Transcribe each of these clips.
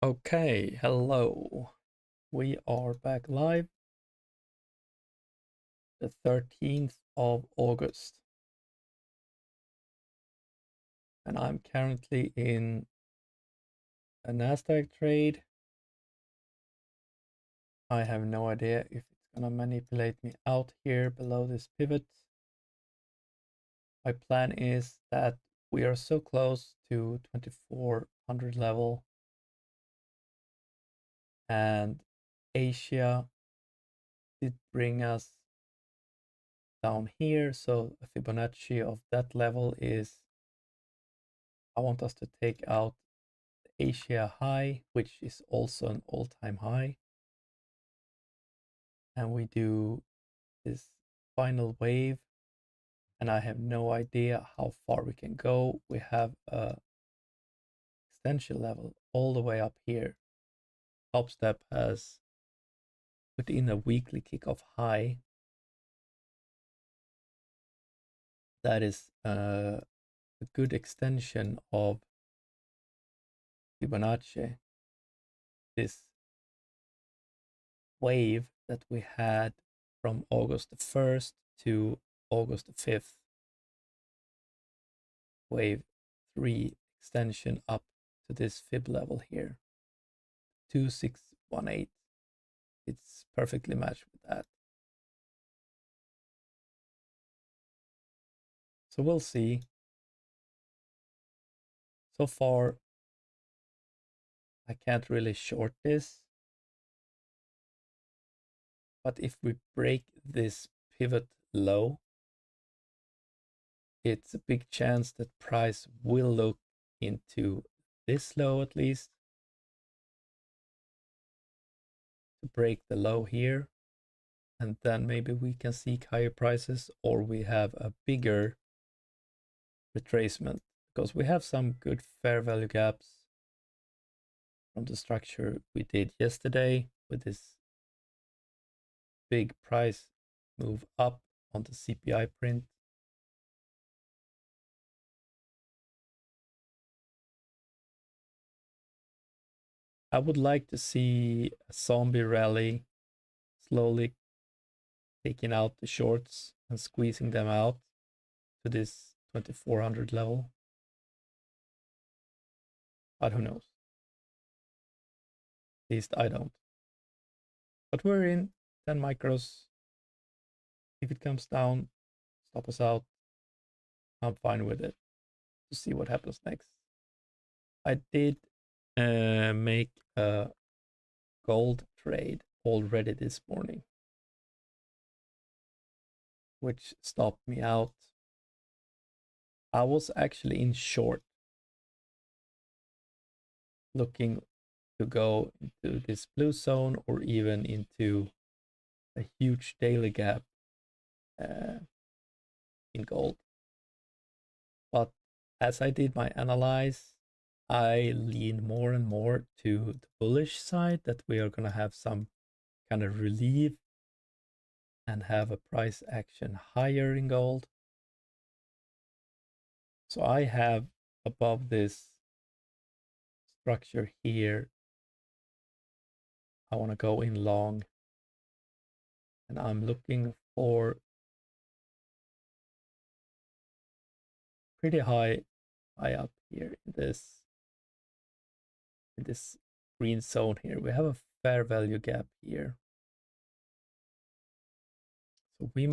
Okay, hello. We are back live the 13th of August, and I'm currently in a Nasdaq trade. I have no idea if it's gonna manipulate me out here below this pivot. My plan is that we are so close to 2400 level, and Asia did bring us down here, so a Fibonacci of that level is, I want us to take out Asia high, which is also an all-time high. And we do this final wave, and I have no idea how far we can go. We have a extension level all the way up here. Topstep has put in a weekly kickoff high. That is a good extension of Fibonacci, this wave that we had from August the 1st to August the 5th. Wave 3 extension up to this fib level here, 2618. It's perfectly matched with that. So we'll see. So far, I can't really short this. But if we break this pivot low, it's a big chance that price will look into this low at least to break the low here. And then maybe we can seek higher prices, or we have a bigger retracement, because we have some good fair value gaps from the structure we did yesterday with this big price move up on the CPI print. I would like to see a zombie rally slowly taking out the shorts and squeezing them out to this 2400 level. But who knows? At least I don't. But we're in 10 micros. If it comes down, stop us out. I'm fine with it. To see what happens next. I did make a gold trade already this morning, which stopped me out. I was actually in short, looking to go into this blue zone or even into a huge daily gap in gold. But as I did my analyze, I lean more and more to the bullish side, that we are going to have some kind of relief and have a price action higher in gold. So I have above this structure here, I want to go in long, and I'm looking for pretty high up here in this green zone here. We have a fair value gap here. So we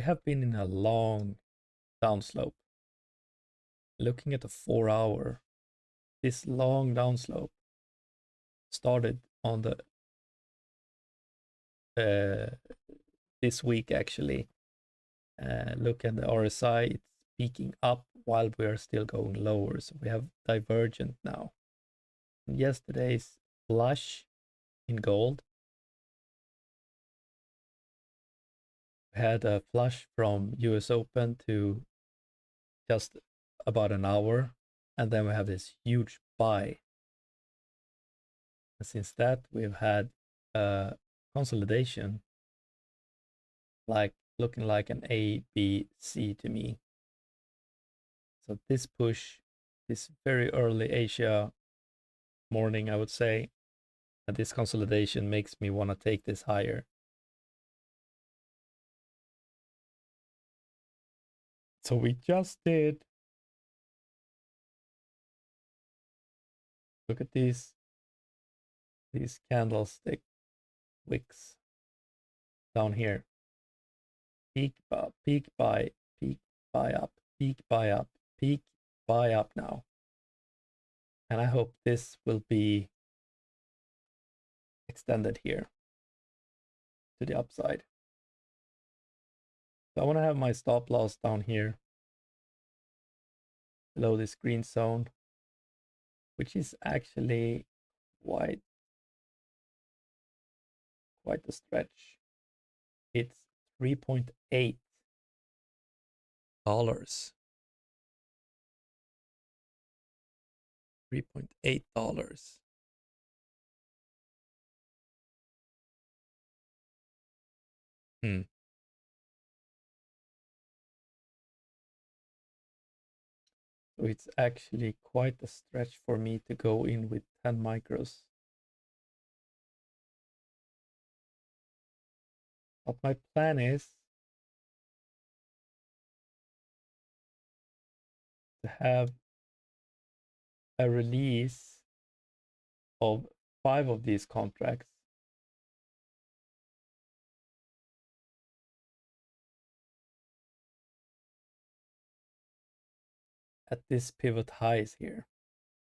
have been in a long downslope. Looking at the 4-hour, this long downslope started on the this week actually. Look at the RSI, it's peaking up while we are still going lower. So we have divergent now. And yesterday's flush in gold, we had a flush from US Open to just about an hour, and then we have this huge buy. And since that, we've had consolidation, like looking like an A, B, C to me. So this push, this very early Asia morning, I would say. And this consolidation makes me want to take this higher. So we just did. Look at these candlestick wicks down here. Peak buy, peak buy, peak buy up, peak buy up, peak buy up now. And I hope this will be extended here to the upside. So I want to have my stop loss down here below this green zone, which is actually quite a stretch. It's $3.8. $3.8. So it's actually quite a stretch for me to go in with 10 micros. But my plan is to have a release of 5 of these contracts at this pivot highs here,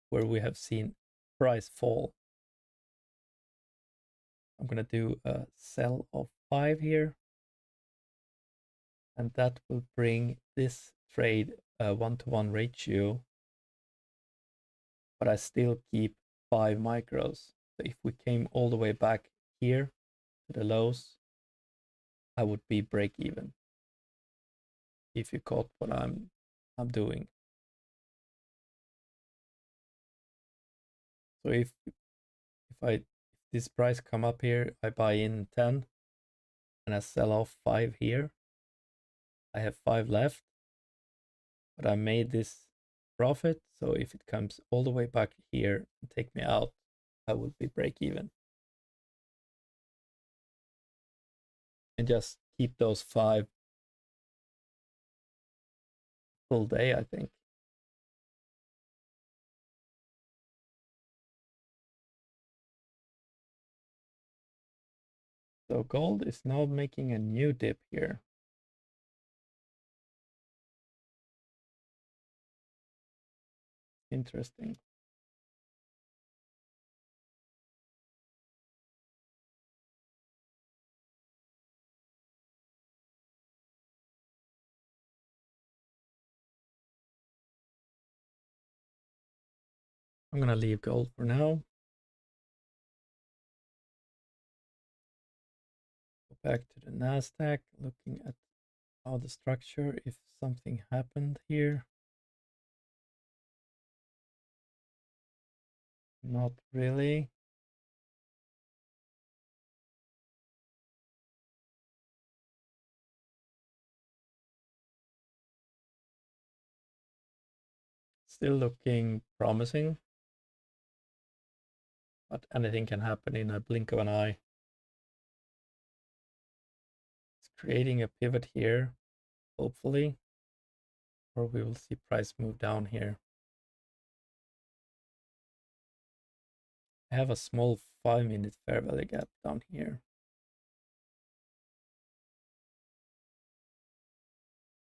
where we have seen price fall. I'm going to do a sell of 5 here, and that will bring this trade a 1-to-1 ratio, but I still keep 5 micros. So if we came all the way back here to the lows, I would be break even. If you caught what I'm doing. So if this price come up here, I buy in 10 and I sell off 5 here. I have 5 left, but I made this profit. So if it comes all the way back here and take me out, I will be break even. And just keep those 5 full day, I think. So gold is now making a new dip here. Interesting. I'm going to leave gold for now. Go back to the NASDAQ, looking at how the structure, if something happened here. Not really. Still looking promising, but anything can happen in a blink of an eye. It's creating a pivot here, hopefully, or we will see price move down here. I have a small 5-minute fair value gap down here.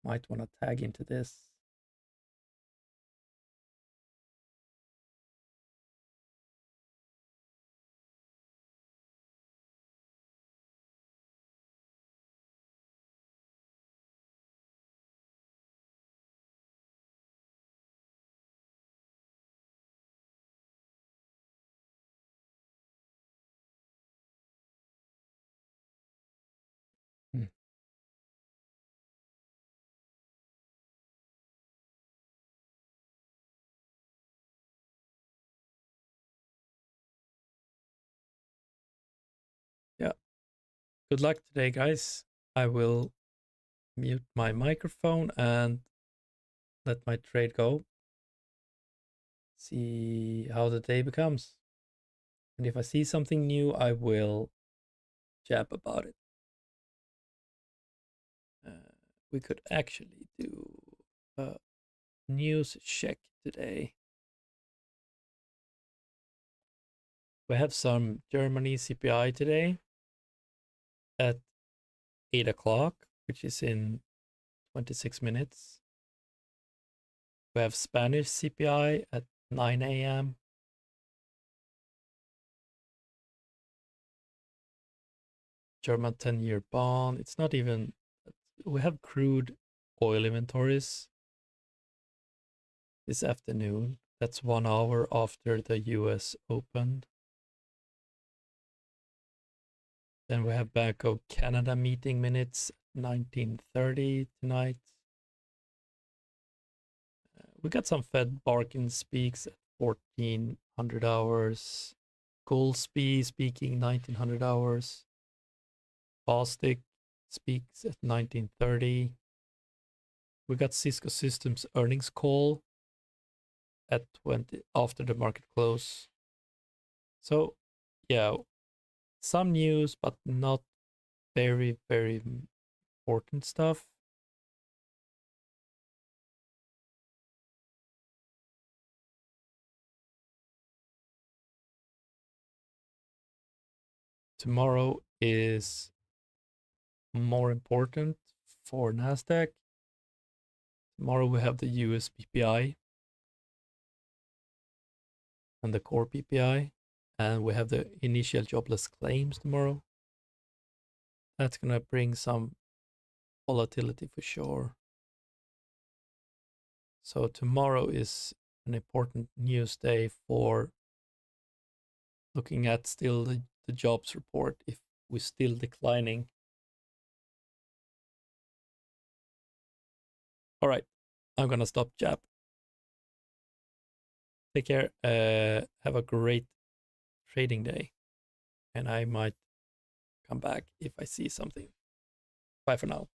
Might want to tag into this. Yeah. Good luck today, guys. I will mute my microphone and let my trade go. see how the day becomes. And if I see something new, I will jab about it. We could actually do a news check today. We have some Germany CPI today at 8 o'clock, which is in 26 minutes. We have Spanish CPI at 9 a.m. German 10-year bond. It's not even, we have crude oil inventories this afternoon. That's 1 hour after the US opened. Then we have Bank of Canada meeting minutes, 19:30 tonight. We got some Fed Barkin speaks at 1400 hours. Goolsby speaking 1900 hours. Bostic speaks at 19:30. We got Cisco Systems earnings call at 20 after the market close. So, yeah, some news, but not very, very important stuff. Tomorrow is more important for Nasdaq. Tomorrow we have the US PPI and the core PPI, and we have the initial jobless claims tomorrow. That's gonna bring some volatility for sure. So tomorrow is an important news day for looking at still the jobs report if we're still declining. All right, I'm gonna stop jab. Take care. Have a great trading day, and I might come back if I see something. Bye for now.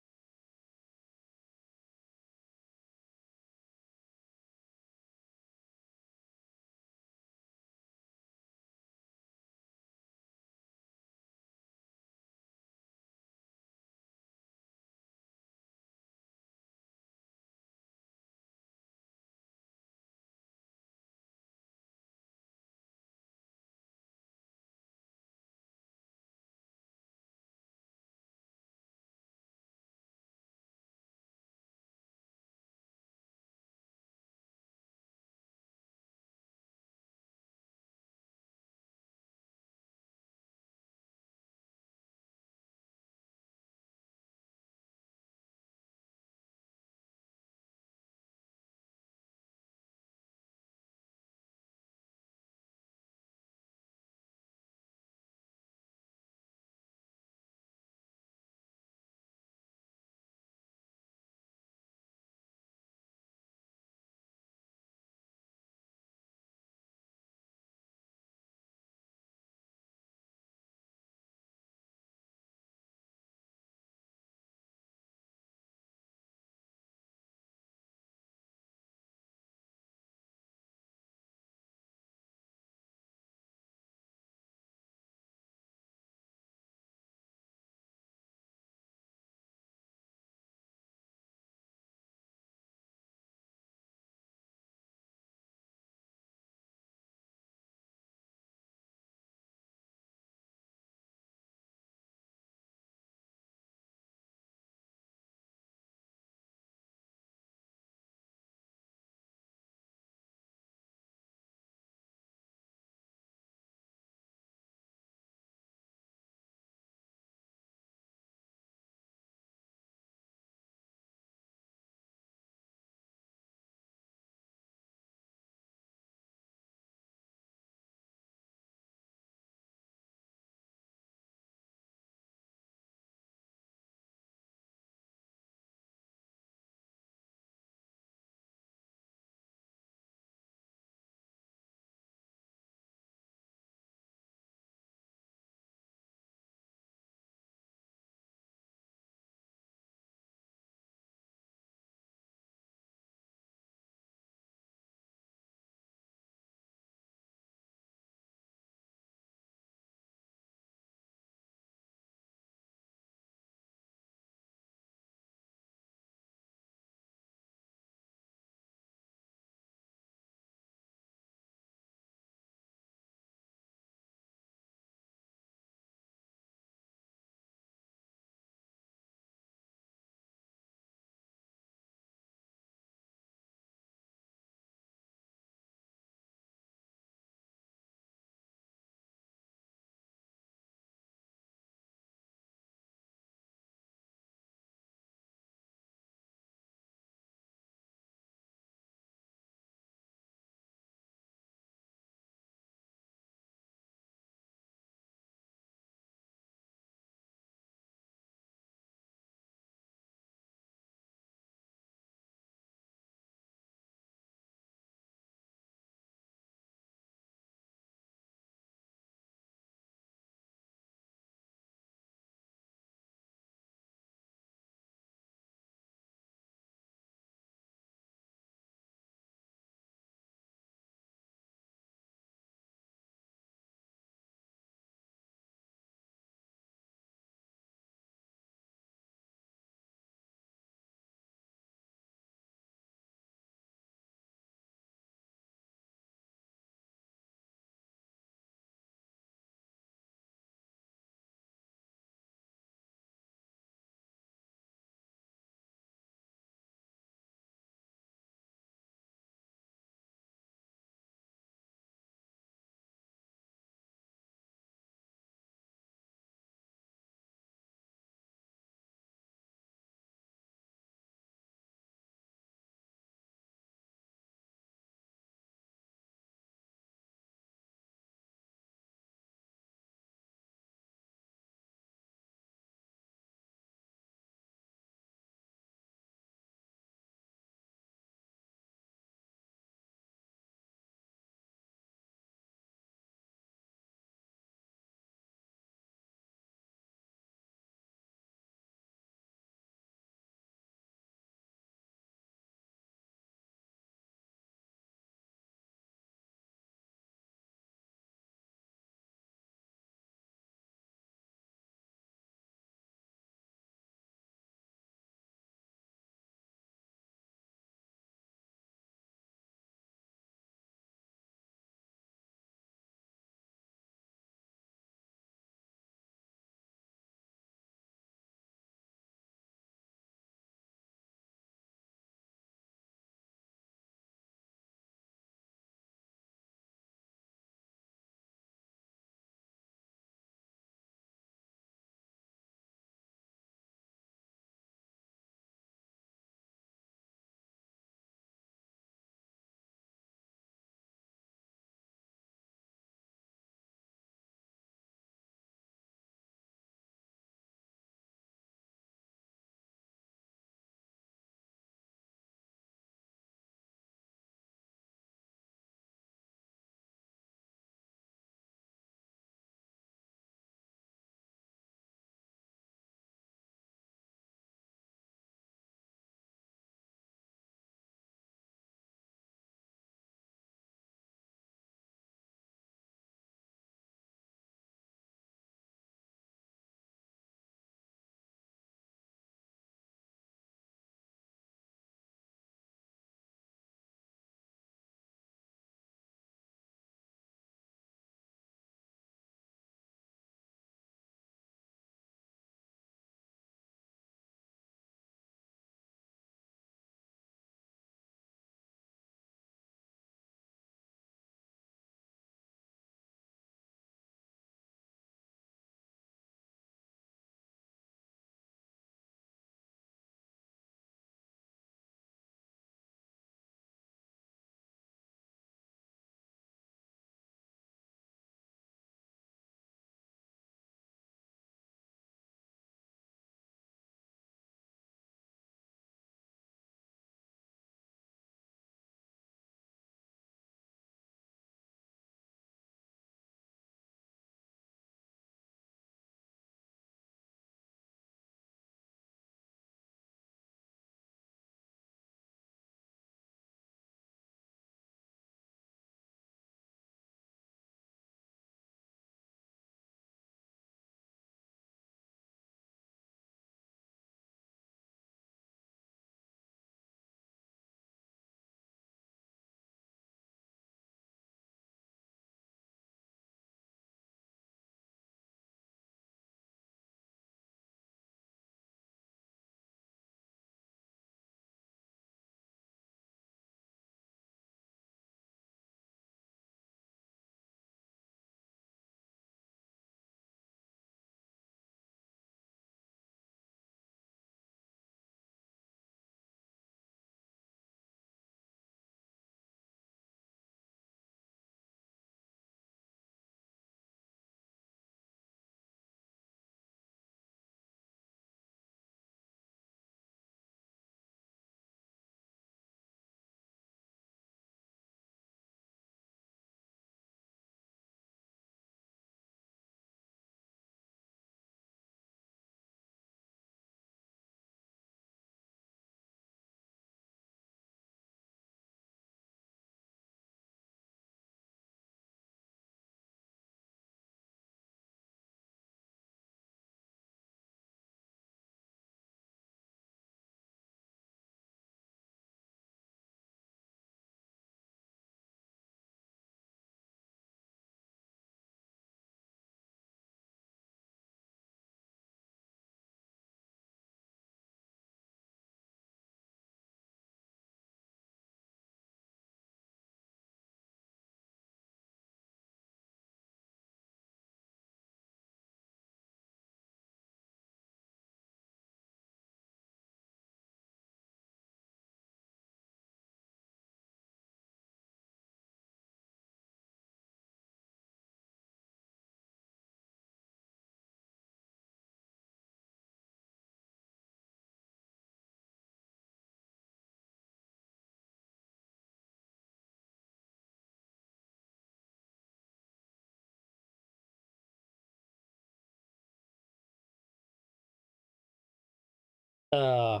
I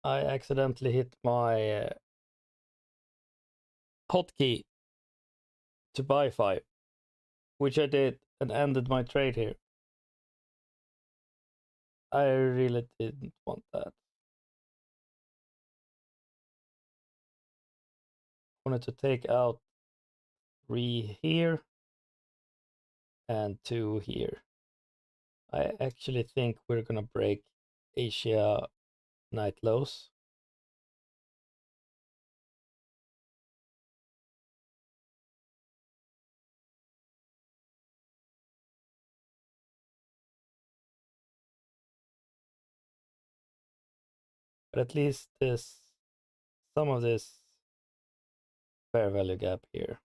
accidentally hit my hotkey to buy 5, which I did and ended my trade here. I really didn't want that. Wanted to take out 3 here and 2 here. I actually think we're gonna break Asia night lows. But at least some of this fair value gap here.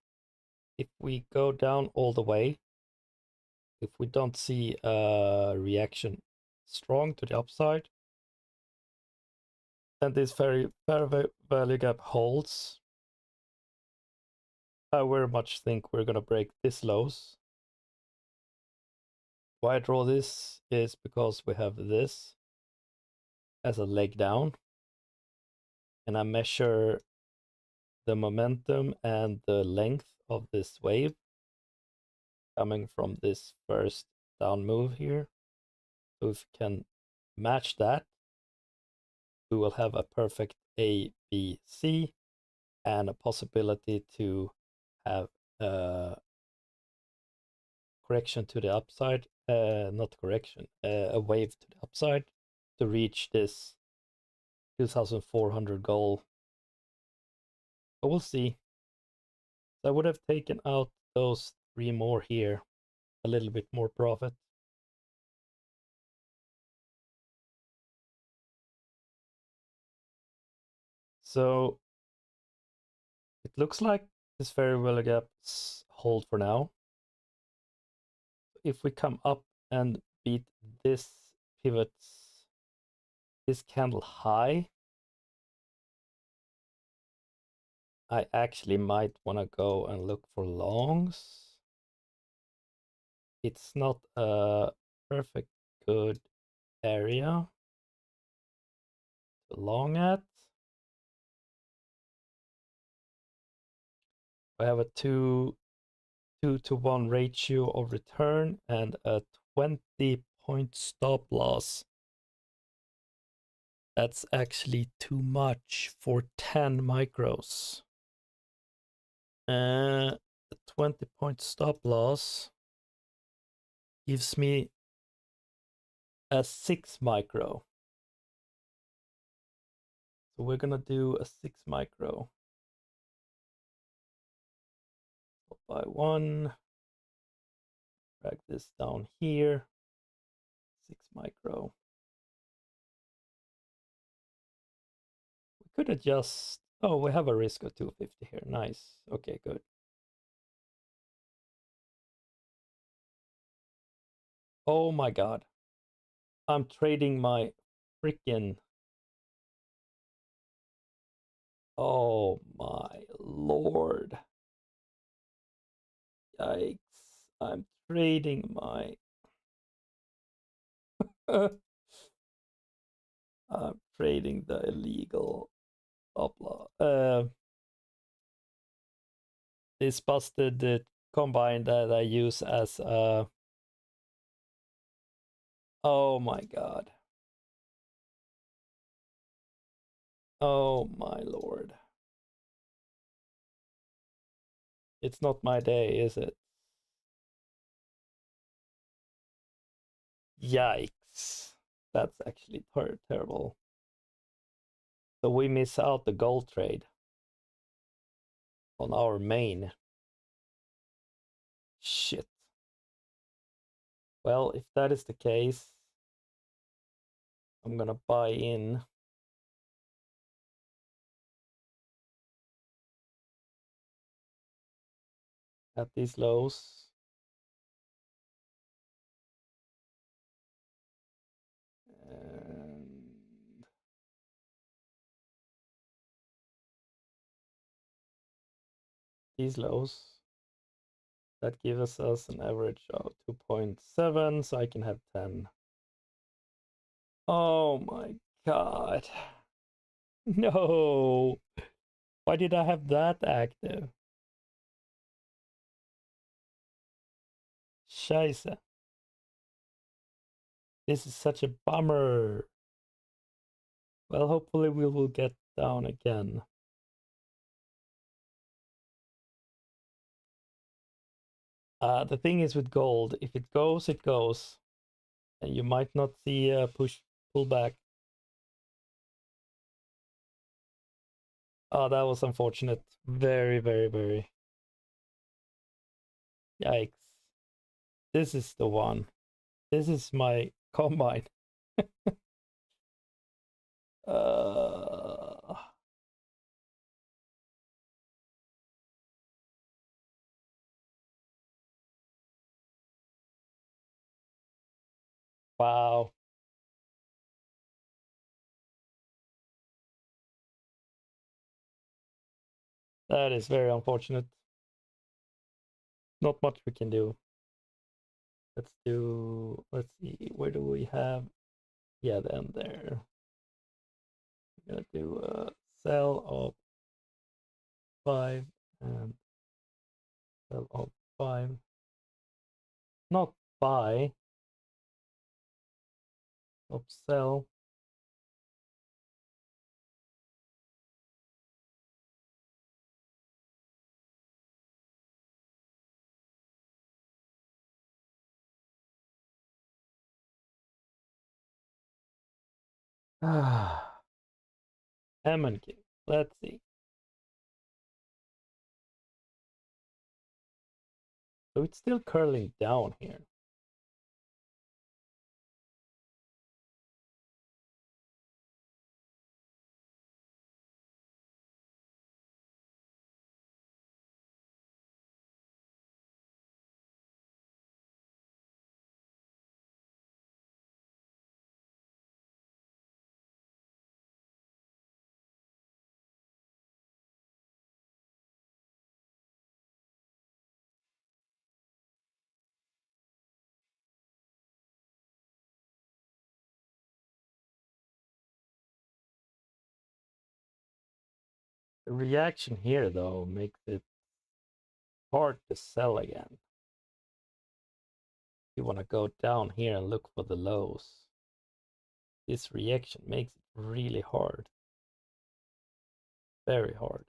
If we go down all the way, if we don't see a reaction strong to the upside, and this fair value gap holds, I very much think we're gonna break this lows. Why I draw this is because we have this as a leg down, and I measure the momentum and the length of this wave coming from this first down move here. So if we can match that, we will have a perfect A, B, C, and a possibility to have a correction to the upside, not correction, a wave to the upside to reach this 2,400 goal. But we'll see. So I would have taken out those 3 more here, a little bit more profit. So it looks like this fair value gaps hold for now. If we come up and beat this pivot, this candle high, I actually might want to go and look for longs. It's not a perfect good area to long at. I have a 2-to-1 ratio of return and a 20-point stop loss. That's actually too much for 10 micros. The 20-point stop loss gives me a 6 micro. So we're gonna do a 6 micro. By 1, drag this down here, 6 micro. We could adjust. Oh, we have a risk of 250 here. Nice. Okay, good. Oh my god. I'm trading my freaking. Oh my lord. Yikes. I'm trading my. I'm trading the illegal upload. This busted combine that I use as a. Oh my god. Oh my lord. It's not my day, is it? Yikes. That's actually terrible. So we miss out the gold trade on our main. Shit. Well, if that is the case, I'm gonna buy in. At these lows. And these lows. That gives us an average of 2.7, so I can have 10. Oh my god. No. Why did I have that active? Scheiße. This is such a bummer. Well, hopefully we will get down again. The thing is with gold, if it goes, it goes. And you might not see a pull back. Oh, that was unfortunate. Very, very, very. Yikes. This is the one. This is my combine. Uh, wow. That is very unfortunate. Not much we can do. Let's see, where do we have? Yeah, the end there. We're gonna do a sell of 5 and sell of 5. Not buy, of sell. Ah, M and Q. Let's see. So it's still curling down here. The reaction here, though, makes it hard to sell again. You want to go down here and look for the lows. This reaction makes it really hard. Very hard.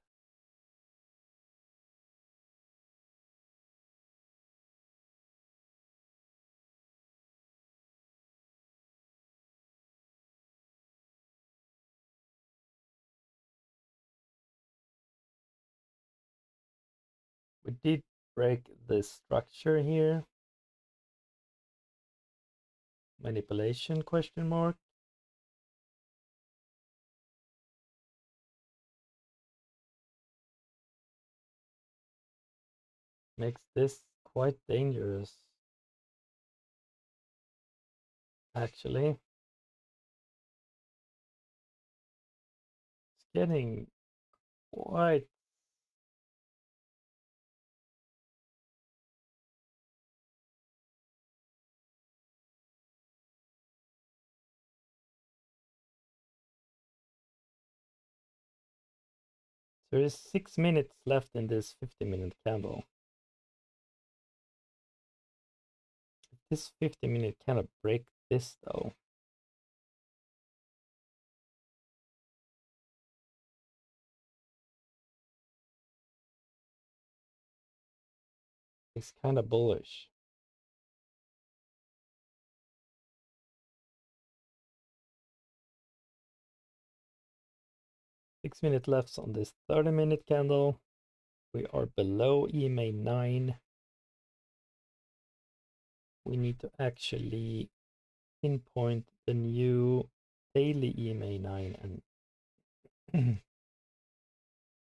We did break this structure here. Manipulation question mark. Makes this quite dangerous. Actually. It's getting quite there is 6 minutes left in this 50-minute candle. This 50-minute cannot break this though. It's kind of bullish. Six-minute left on this 30-minute candle. We are below EMA 9. We need to actually pinpoint the new daily EMA 9 and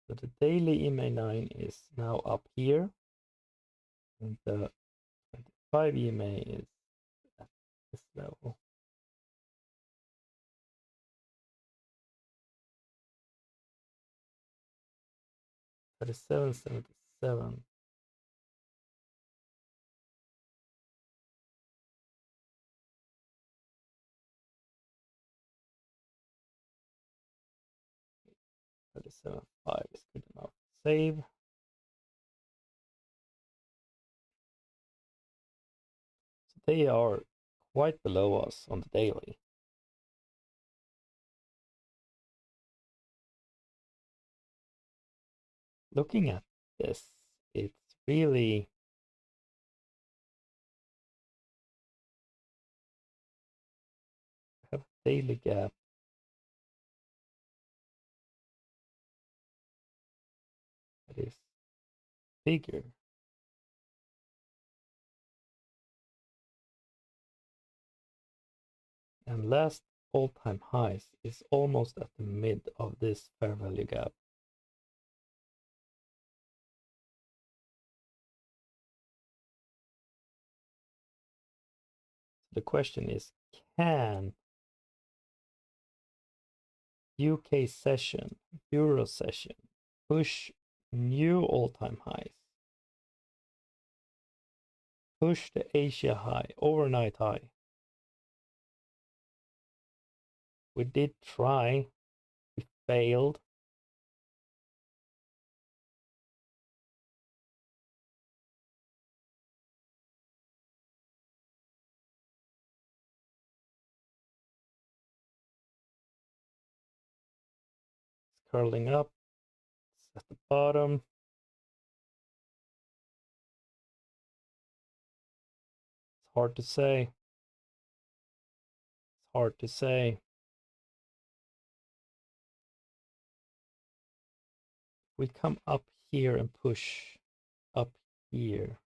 so the daily EMA 9 is now up here and the 25 EMA is at this level. 37.77. 1.75 is good enough. Save. So they are quite below us on the daily. Looking at this, it's really have a daily gap that is bigger. And last all-time highs is almost at the mid of this fair value gap. The question is, can UK session, Euro session, push new all-time highs? Push the Asia high, overnight high. We did try, we failed. It's curling up, it's at the bottom. It's hard to say. It's hard to say. We come up here and push up here.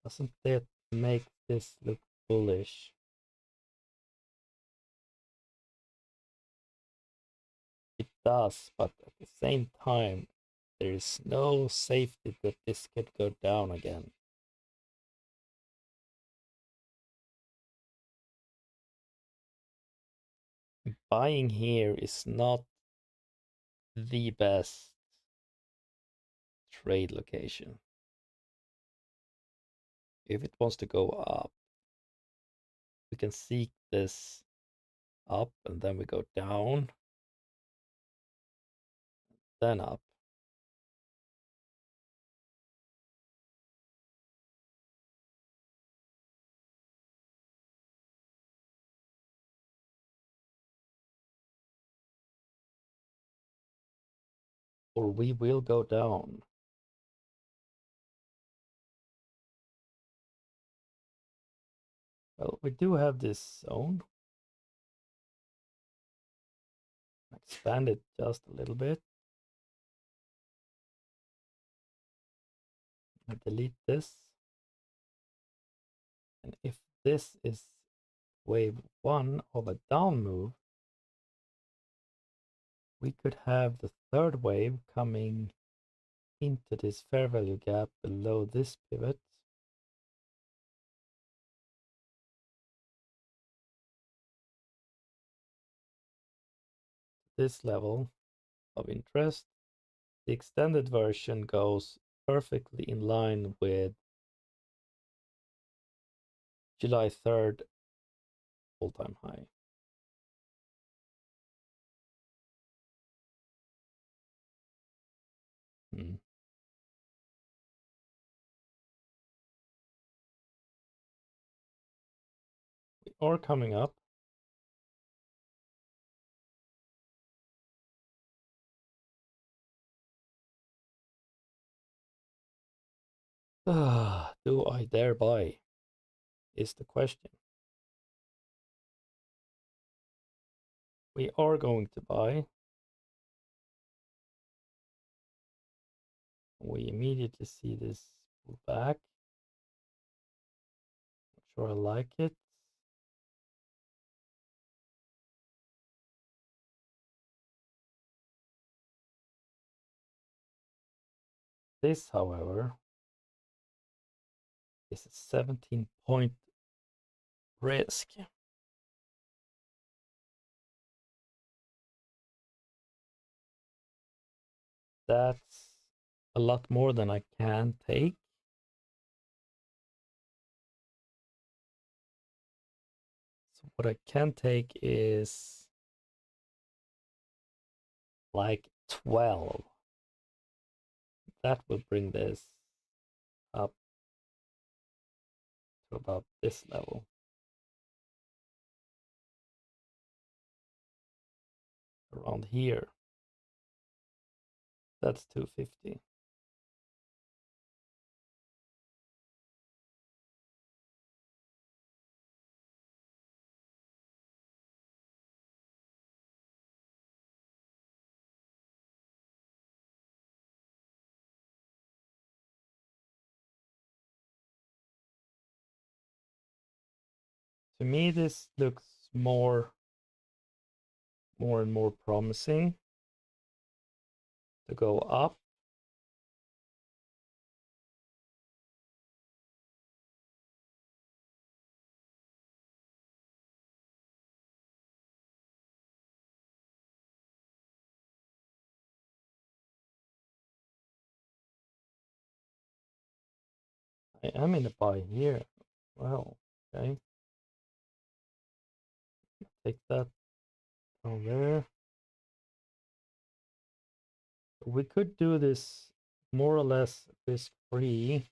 Doesn't that make this look bullish? It does, but at the same time, there is no safety that this could go down again. Buying here is not the best trade location. If it wants to go up, we can seek this up and then we go down, then up. Or we will go down. Well, we do have this zone. Expand it just a little bit. I delete this. And if this is wave one of a down move, we could have the third wave coming into this fair value gap below this pivot. This level of interest. The extended version goes perfectly in line with July 3rd all-time high. We are coming up. Do I dare buy? Is the question. We are going to buy. We immediately see this pull back. Not sure I like it. This, however, is a 17-point risk. That's a lot more than I can take. what I can take is like 12. That will bring this up to about this level. Around here. That's 250. To me, this looks more and more promising to go up. I am in a buy here. Well, okay. Take that down there. We could do this more or less risk-free.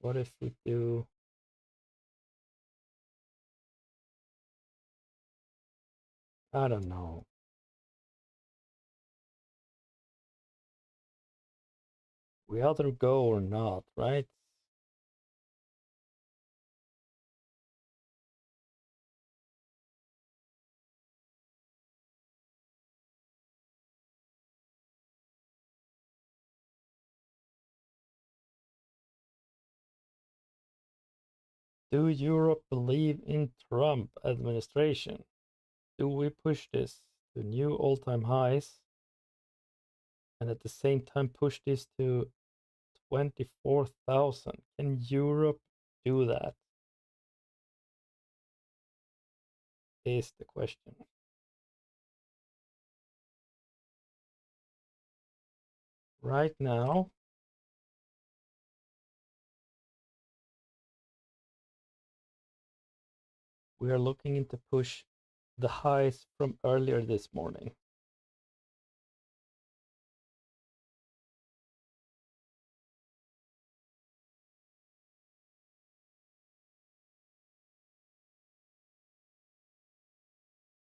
What if we do... I don't know. We either go or not, right? Do Europe believe in Trump administration? Do we push this to new all-time highs and at the same time push this to 24,000? Can Europe do that? Is the question. Right now, we are looking into push the highs from earlier this morning.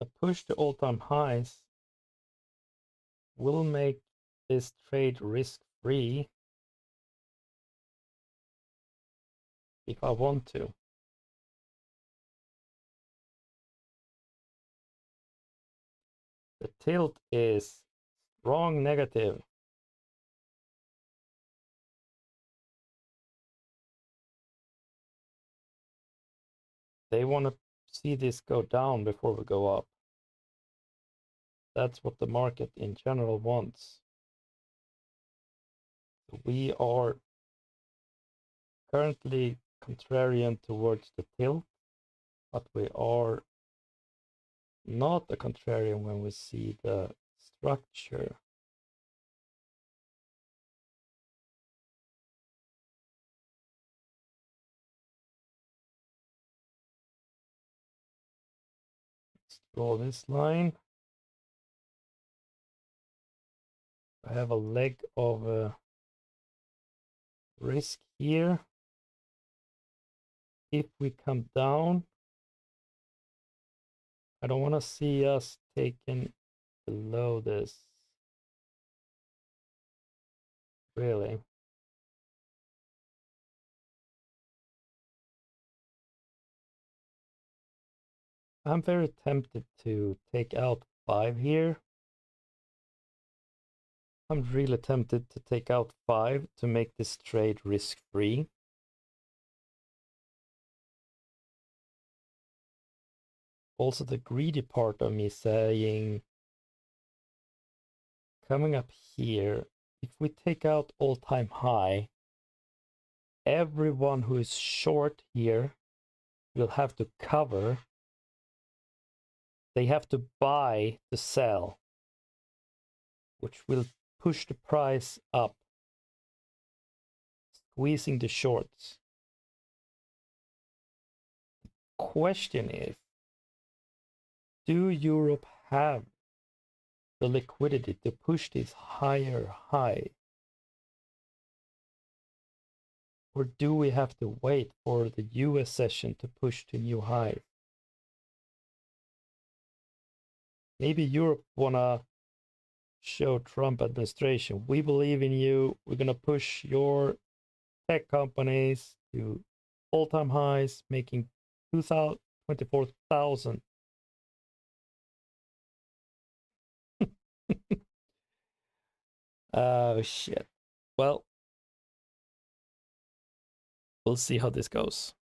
A push to all-time highs will make this trade risk-free if I want to. The tilt is strong negative. They want to see this go down before we go up. That's what the market in general wants. We are currently contrarian towards the tilt, but we are not a contrarian when we see the structure. Let's draw this line. I have a leg of risk here. If we come down, I don't want to see us taken below this. Really. I'm very tempted to take out 5 here. I'm really tempted to take out 5 to make this trade risk-free. Also the greedy part of me saying, coming up here, if we take out all-time high, everyone who is short here will have to cover. They have to buy to sell, which will push the price up, squeezing the shorts. question is, do Europe have the liquidity to push this higher high? Or do we have to wait for the US session to push to new highs? Maybe Europe wanna show Trump administration, we believe in you. We're gonna push your tech companies to all-time highs, making 24,000. Oh shit. Well, we'll see how this goes.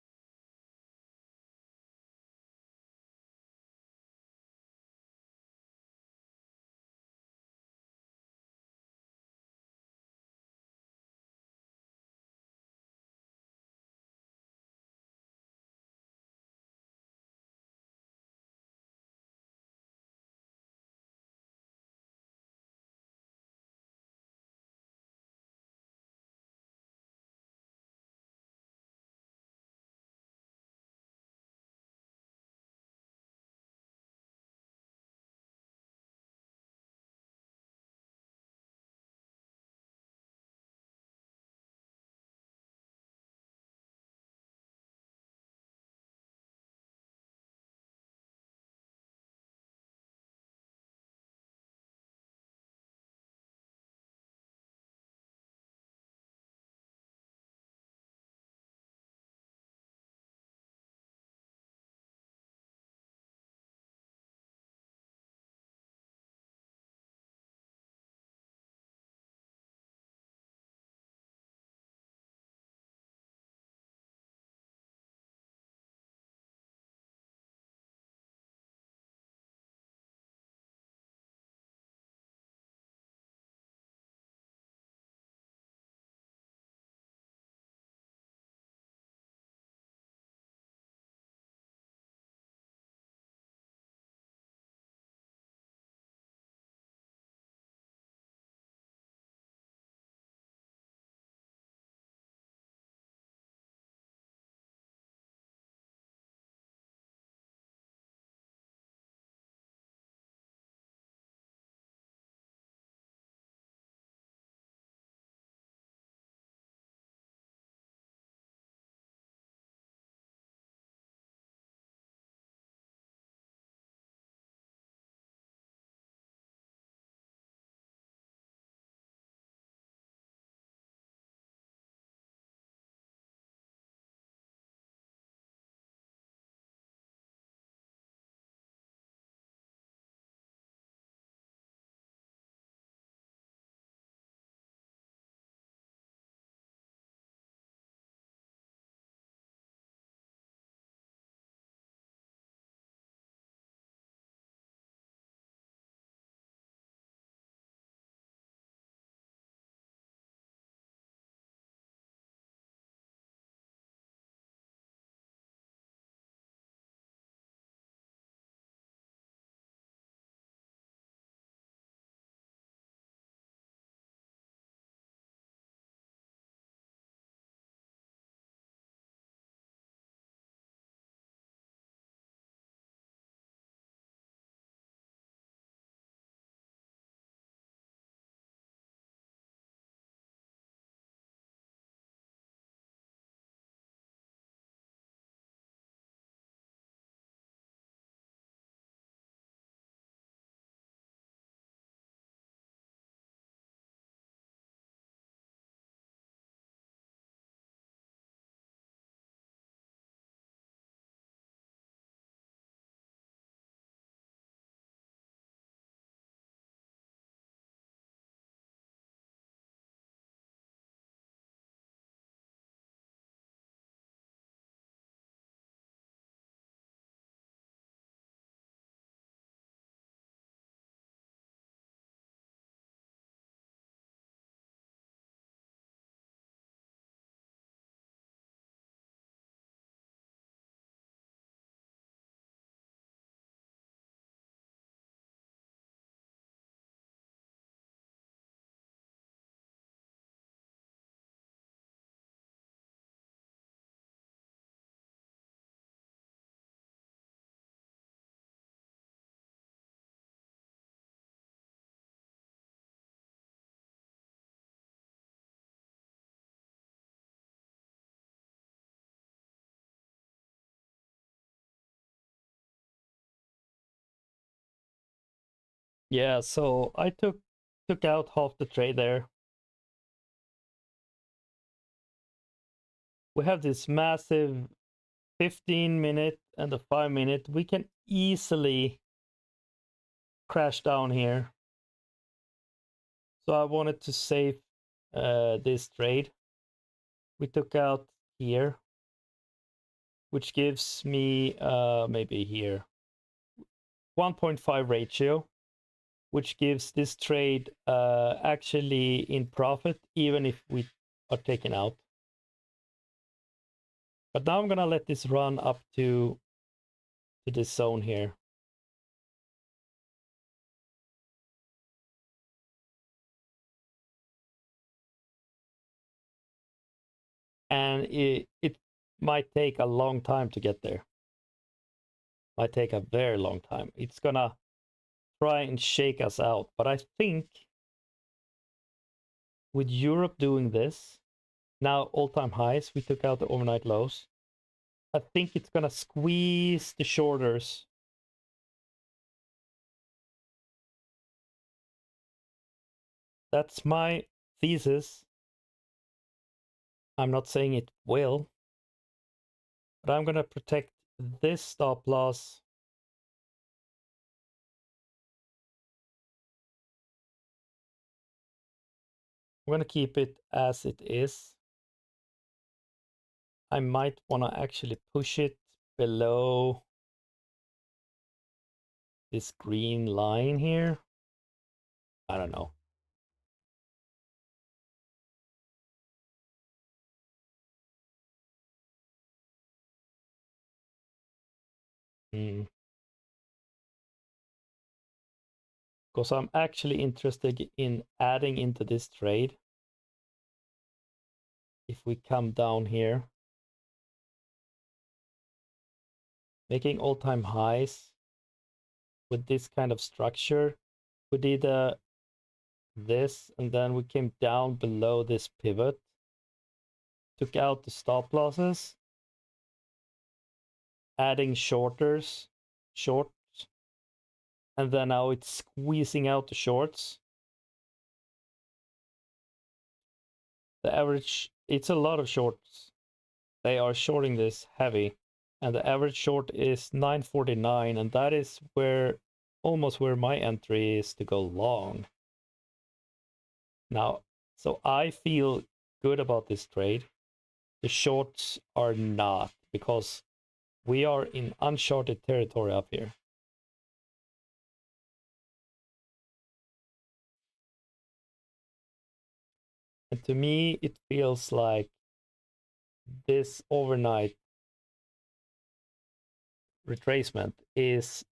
Yeah, so I took out half the trade there. We have this massive 15-minute and a 5-minute. We can easily crash down here. So I wanted to save this trade. We took out here, which gives me maybe here 1.5 ratio, which gives this trade actually in profit, even if we are taken out. But now I'm gonna let this run up to this zone here. And it might take a long time to get there. Might take a very long time. It's gonna try and shake us out. But I think with Europe doing this, now all-time highs, we took out the overnight lows. I think it's gonna squeeze the shorters. That's my thesis. I'm not saying it will, but I'm gonna protect this stop loss. I'm gonna keep it as it is. I might wanna actually push it below this green line here. I don't know. Because I'm actually interested in adding into this trade. If we come down here, making all-time highs with this kind of structure, we did this, and then we came down below this pivot, took out the stop losses, adding shorts, and then now it's squeezing out the shorts. The average, it's a lot of shorts. They are shorting this heavy, and the average short is 949, and that is where almost where my entry is to go long. Now, so I feel good about this trade. The shorts are not, because we are in uncharted territory up here. And to me, it feels like this overnight retracement is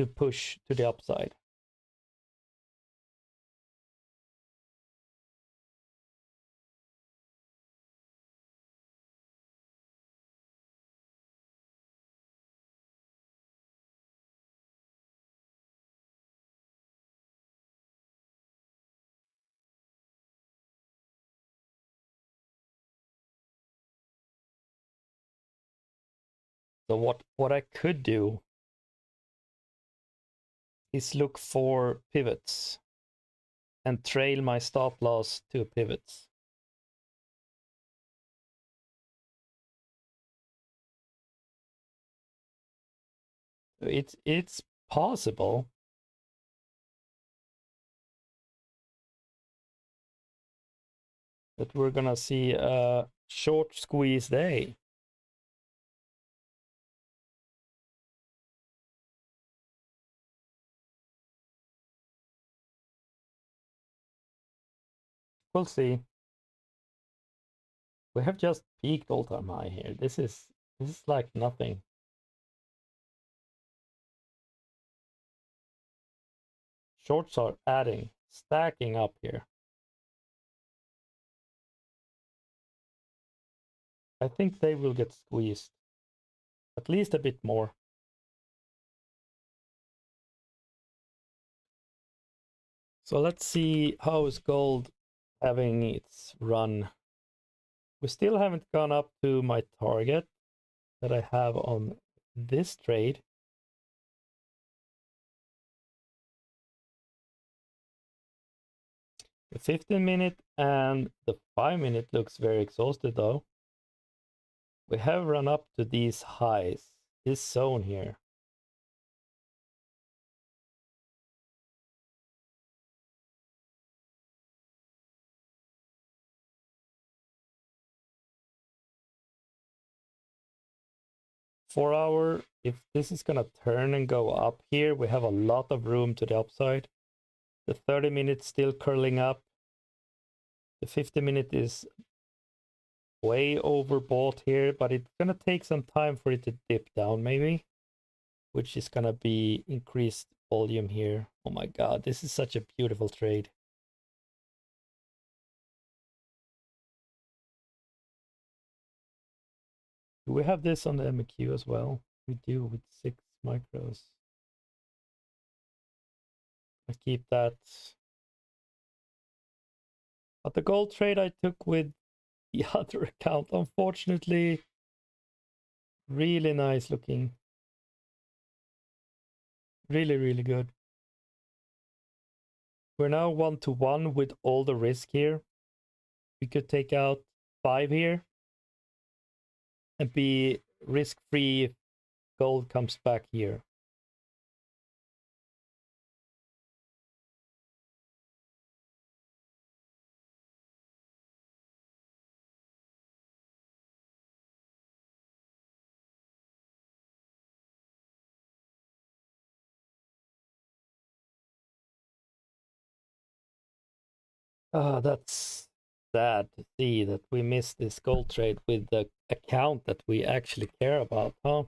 to push to the upside. So what I could do is look for pivots and trail my stop loss to pivots. It's possible that we're gonna see a short squeeze day. We'll see. We have just peaked all-time high here. This is like nothing. Shorts are adding, stacking up here. I think they will get squeezed at least a bit more. So let's see how is gold having its run. We still haven't gone up to my target that I have on this trade. The 15-minute and the 5-minute looks very exhausted though. We have run up to these highs, this zone here. Four-hour, if this is gonna turn and go up here, we have a lot of room to the upside. The 30-minute still curling up. The 50-minute is way overbought here, but it's gonna take some time for it to dip down maybe, which is gonna be increased volume here. Oh my god, this is such a beautiful trade. Do we have this on the MQ as well? We do, with 6 micros. I keep that. But the gold trade I took with the other account, unfortunately, really nice looking. Really, really good. We're now 1-to-1 with all the risk here. We could take out 5 here and be risk-free if gold comes back here. That's sad to see that we missed this gold trade with the account that we actually care about, huh?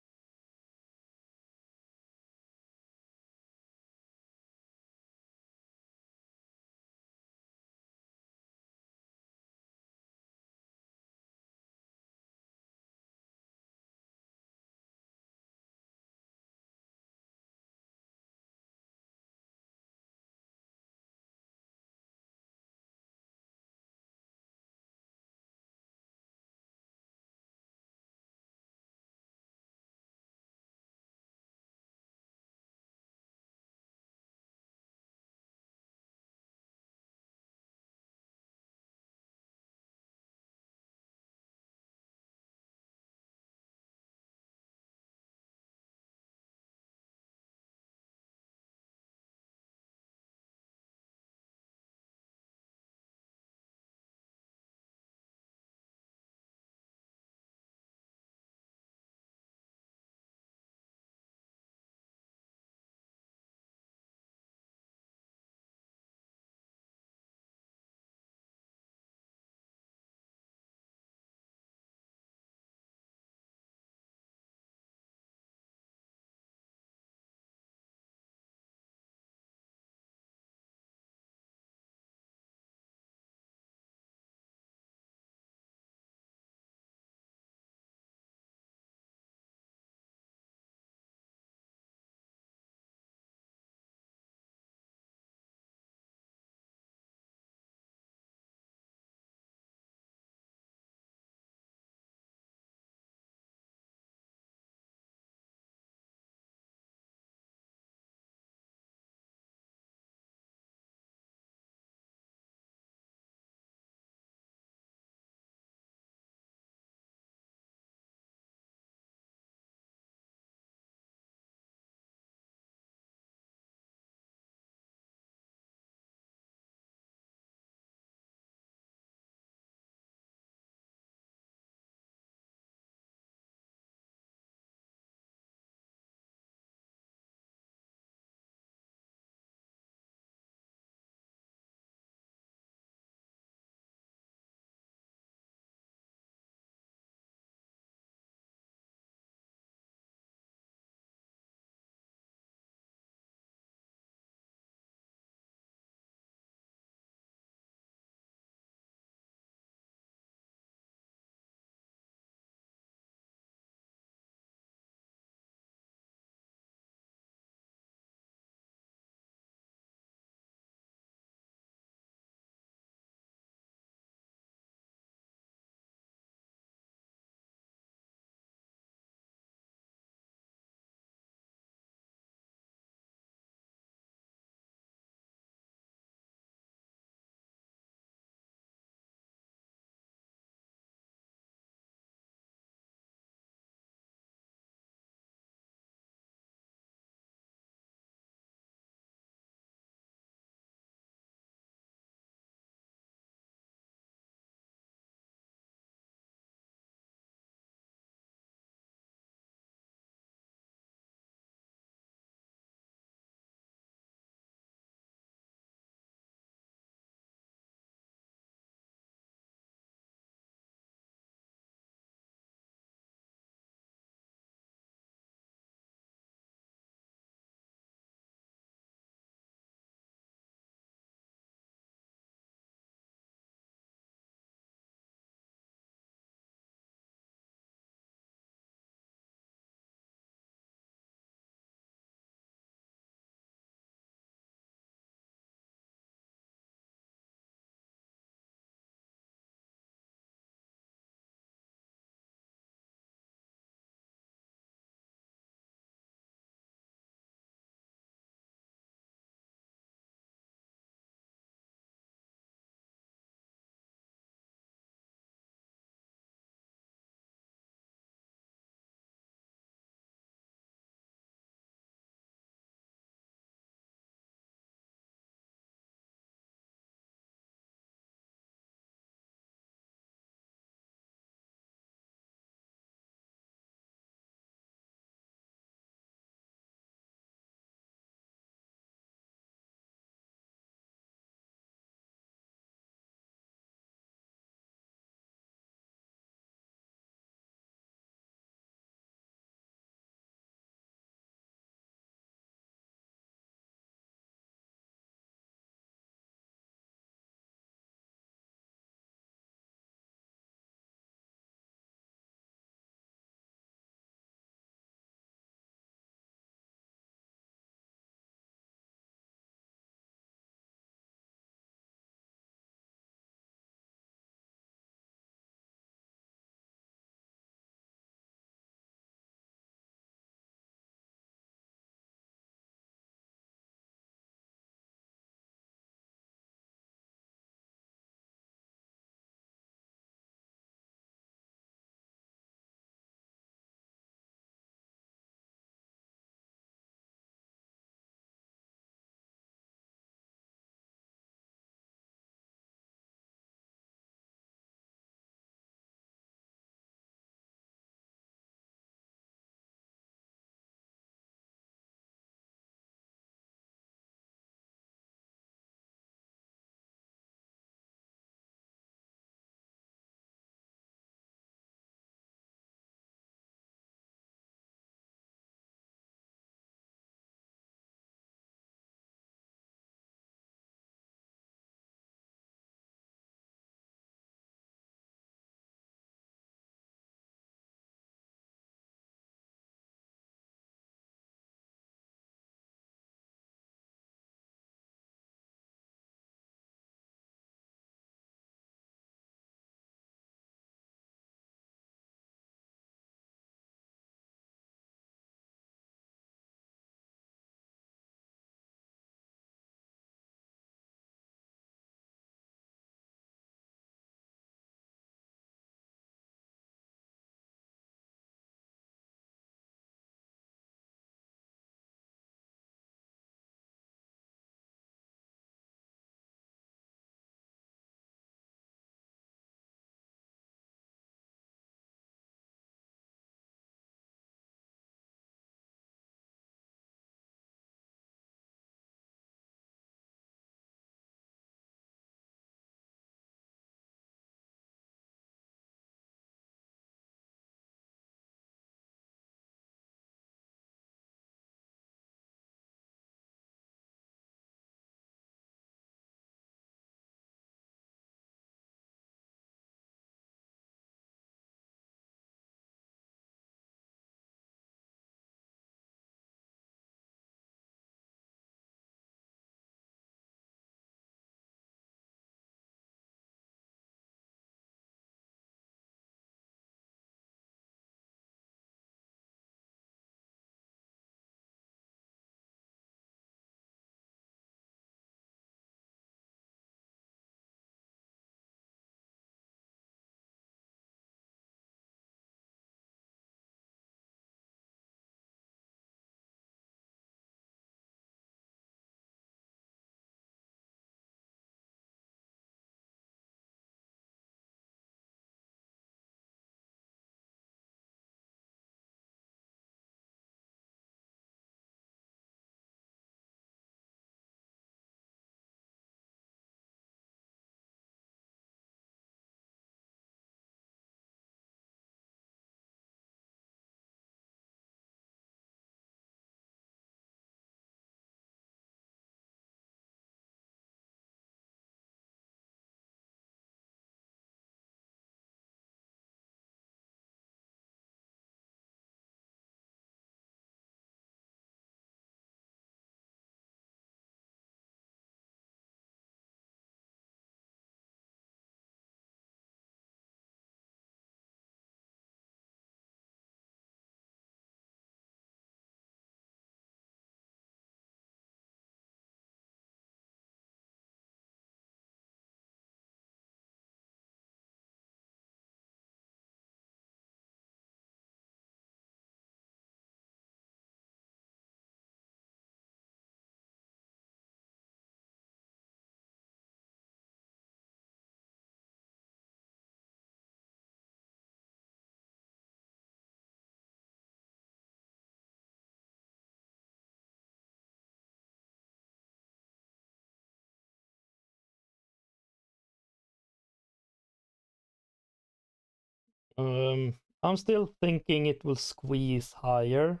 I'm still thinking it will squeeze higher.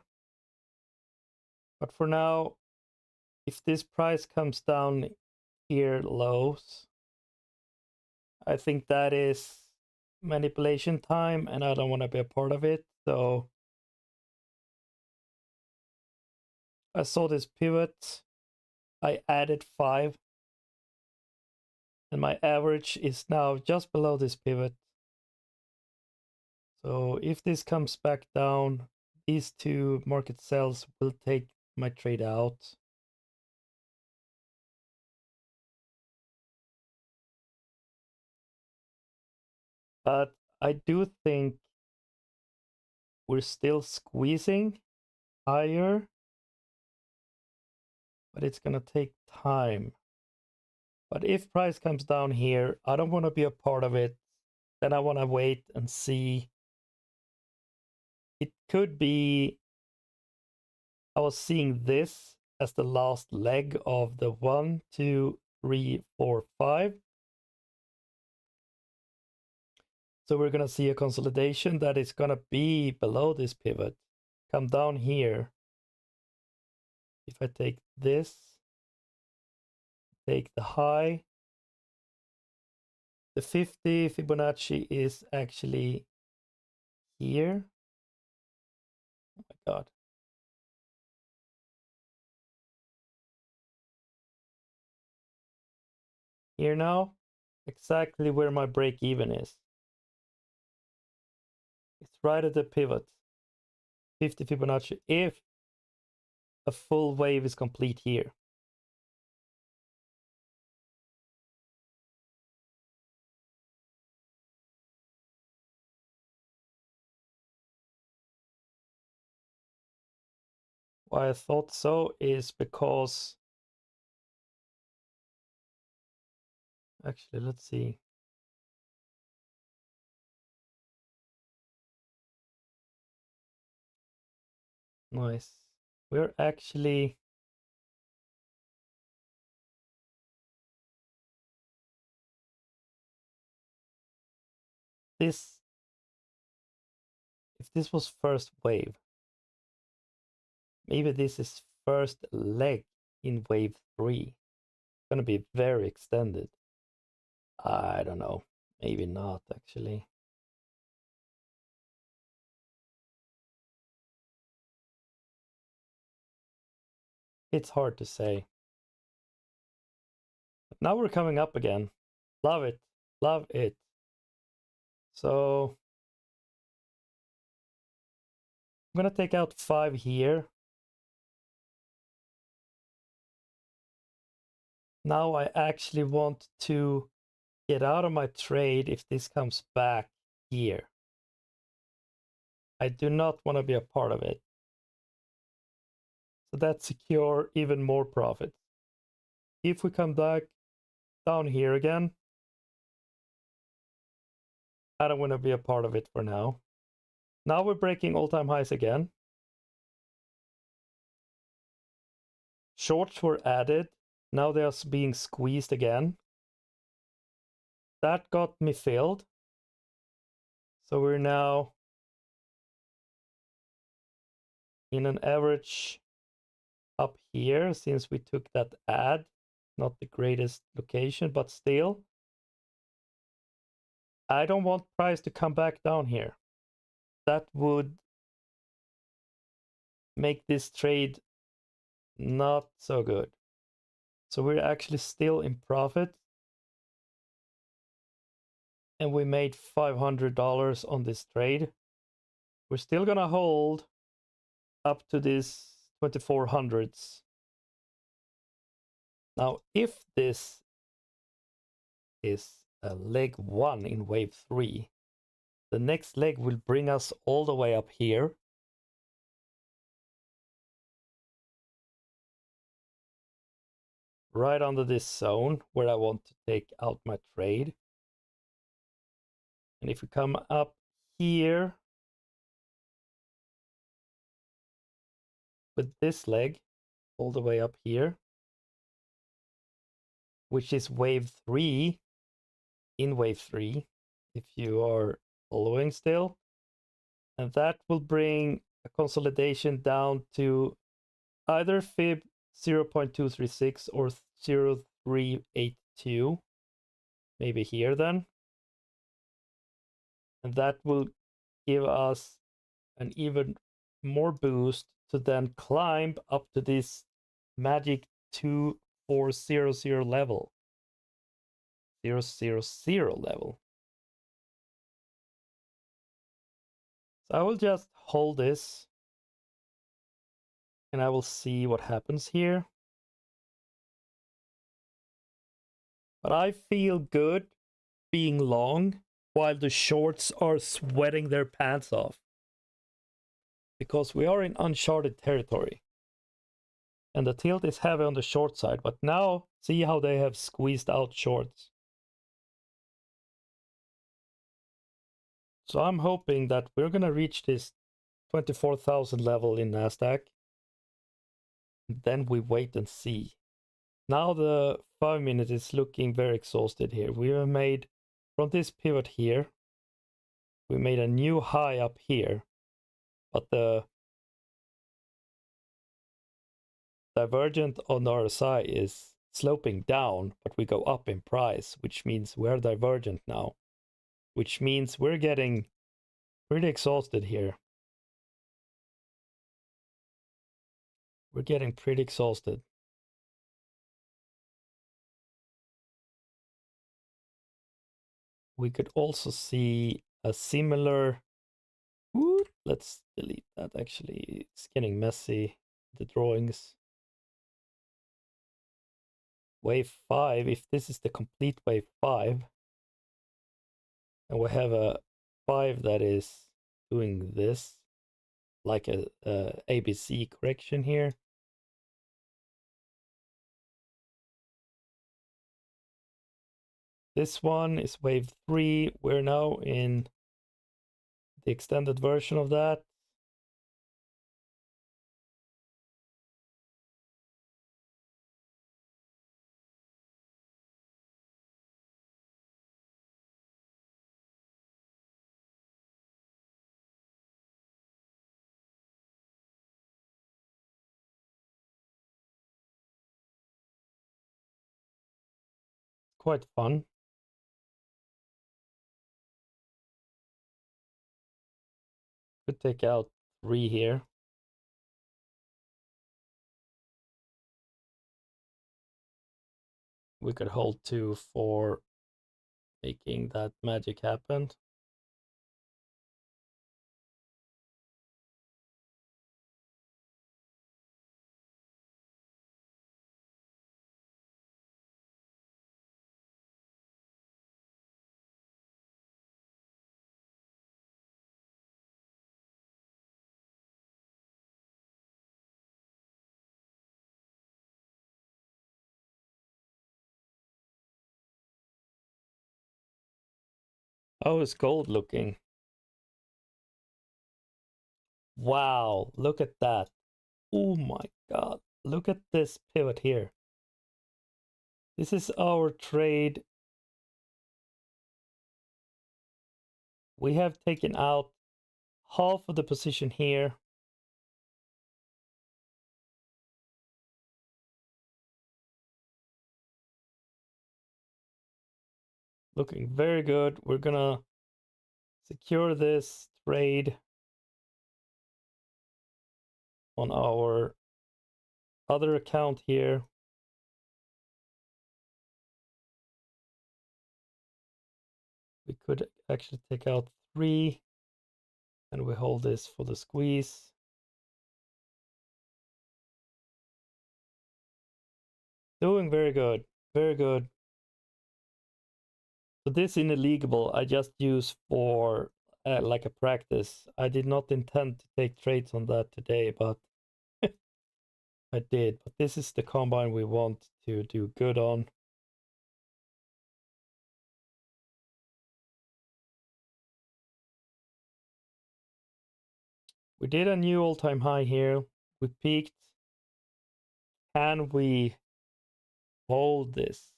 But for now, if this price comes down here lows, I think that is manipulation time and I don't want to be a part of it. So I saw this pivot. I added 5 and my average is now just below this pivot. So if this comes back down, these two market sells will take my trade out. But I do think we're still squeezing higher, but it's gonna take time. But if price comes down here, I don't want to be a part of it. Then I want to wait and see. It could be I was seeing this as the last leg of the 1, 2, 3, 4, 5. So we're going to see a consolidation that is going to be below this pivot. Come down here. If I take this, take the high, the 50 Fibonacci is actually here. Oh my God. Here now, exactly where my break even is. It's right at the pivot. 50 Fibonacci if a full wave is complete here. Why I thought so is because actually, let's see. Nice. We're actually this if this was first wave, maybe this is first leg in wave 3. It's gonna be very extended. I don't know. Maybe not actually. It's hard to say. But now we're coming up again. Love it. Love it. So I'm gonna take out 5 here. Now I actually want to get out of my trade if this comes back here. I do not want to be a part of it. So that secure even more profit. If we come back down here again, I don't want to be a part of it for now. Now we're breaking all-time highs again. Shorts were added. Now they're being squeezed again. That got me filled. So we're now in an average up here since we took that ad. Not the greatest location, but still. I don't want price to come back down here. That would make this trade not so good. So we're actually still in profit. And we made $500 on this trade. We're still gonna hold up to this 2400s. Now, if this is a leg 1 in wave 3, the next leg will bring us all the way up here. Right under this zone where I want to take out my trade. And if we come up here with this leg all the way up here, which is wave 3 in wave 3, if you are following still. And that will bring a consolidation down to either fib 0.236 or 0.382, maybe here then. And that will give us an even more boost to then climb up to this magic 2400 level. 000 level. So I will just hold this and I will see what happens here. But I feel good being long while the shorts are sweating their pants off. Because we are in uncharted territory. And the tilt is heavy on the short side, but now see how they have squeezed out shorts. So I'm hoping that we're gonna reach this 24,000 level in NASDAQ. Then we wait and see. Now the 5 minute is looking very exhausted here. We have made, from this pivot here, we made a new high up here. But the divergent on the RSI is sloping down, but we go up in price, which means we're divergent now. Which means we're getting pretty exhausted here. We're getting pretty exhausted. We could also see a similar... Ooh, let's delete that actually. It's getting messy, the drawings. Wave 5, if this is the complete wave 5, and we have a 5 that is doing this, like a ABC correction here. This one is wave 3. We're now in the extended version of that. Quite fun. Could take out 3 here. We could hold 2 for making that magic happen. How is gold looking? Wow, look at that. Oh my god, look at this pivot here. This is our trade. We have taken out half of the position here. Looking very good. We're gonna secure this trade on our other account here. We could actually take out 3 and we hold this for the squeeze. Doing very good, very good. So this illegible I just use for like a practice. I did not intend to take trades on that today, but I did. But this is the combine we want to do good on. We did a new all-time high here. We peaked. Can we hold this?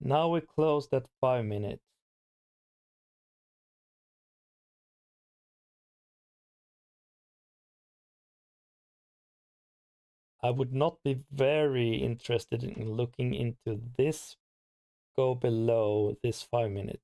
Now we closed at 5 minutes. I would not be very interested in looking into this go below this 5 minute.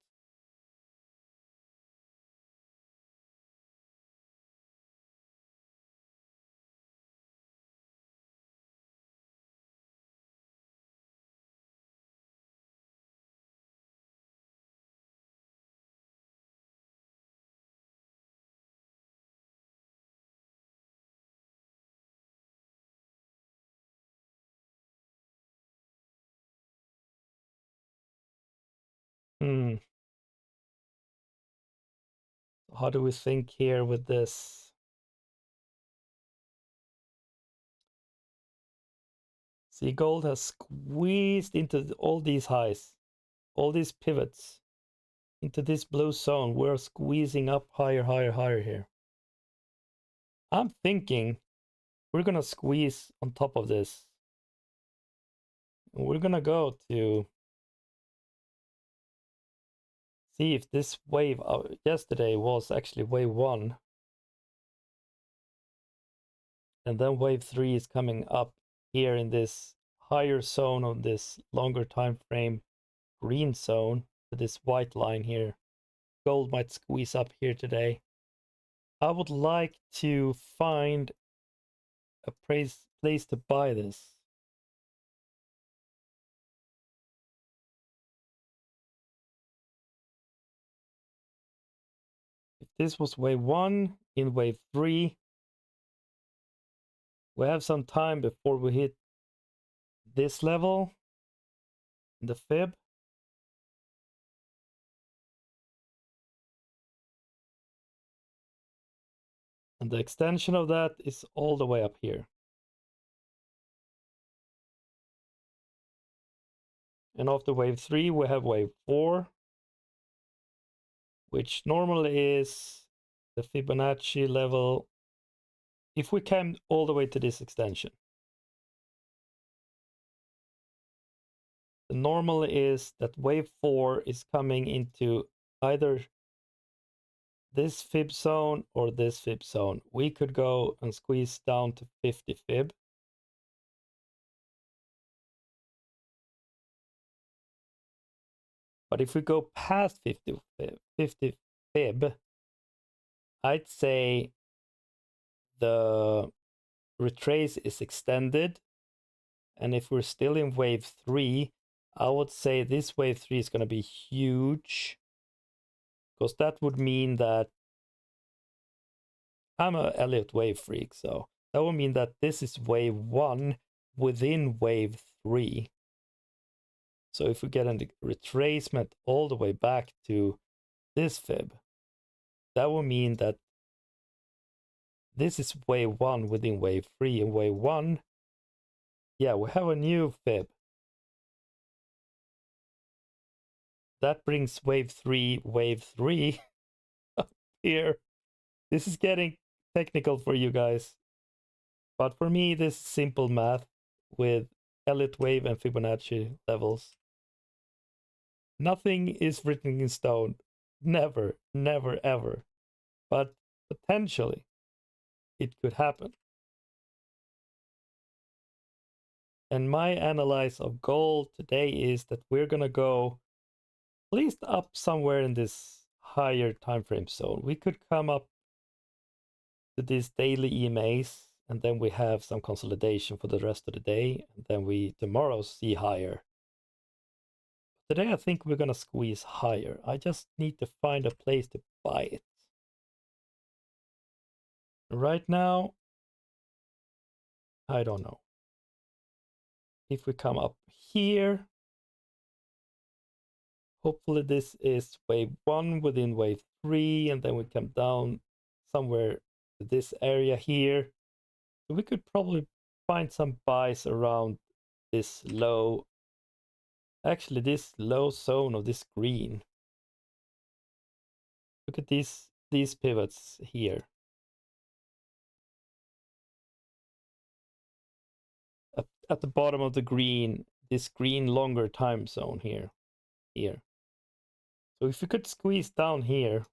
Hmm. How do we think here with this? See, gold has squeezed into all these highs, all these pivots into this blue zone. We're squeezing up higher, higher, higher here. I'm thinking we're gonna squeeze on top of this. We're gonna go to see if this wave yesterday was actually wave 1. And then wave 3 is coming up here in this higher zone of this longer time frame green zone to this white line here. Gold might squeeze up here today. I would like to find a place to buy this. If this was wave 1, in wave 3, we have some time before we hit this level, the fib. And the extension of that is all the way up here. And after wave 3, we have wave 4, which normally is the Fibonacci level. If we came all the way to this extension, the normal is that wave 4 is coming into either this fib zone or this fib zone. We could go and squeeze down to 50 fib. But if we go past 50 fib, I'd say the retrace is extended. And if we're still in wave 3, I would say this wave 3 is going to be huge. Because that would mean that I'm a Elliott wave freak, so that would mean that this is wave 1 within wave 3. So if we get a retracement all the way back to this fib, that will mean that this is wave 1 within wave 3. And wave 1, yeah, we have a new fib. That brings wave 3 up here. This is getting technical for you guys. But for me, this is simple math with Elliott wave and Fibonacci levels. Nothing is written in stone. Never, never, ever. But potentially, it could happen. And my analysis of gold today is that we're going to go at least up somewhere in this higher time frame zone. We could come up to these daily EMAs, and then we have some consolidation for the rest of the day, and then we tomorrow see higher. Today I think we're gonna squeeze higher. I just need to find a place to buy it. Right now, I don't know. If we come up here, hopefully this is wave 1 within wave 3, and then we come down somewhere to this area here. We could probably find some buys around this low, actually this low zone of this green. Look at these pivots here. At the bottom of the green, this green longer time zone here. So if we could squeeze down here,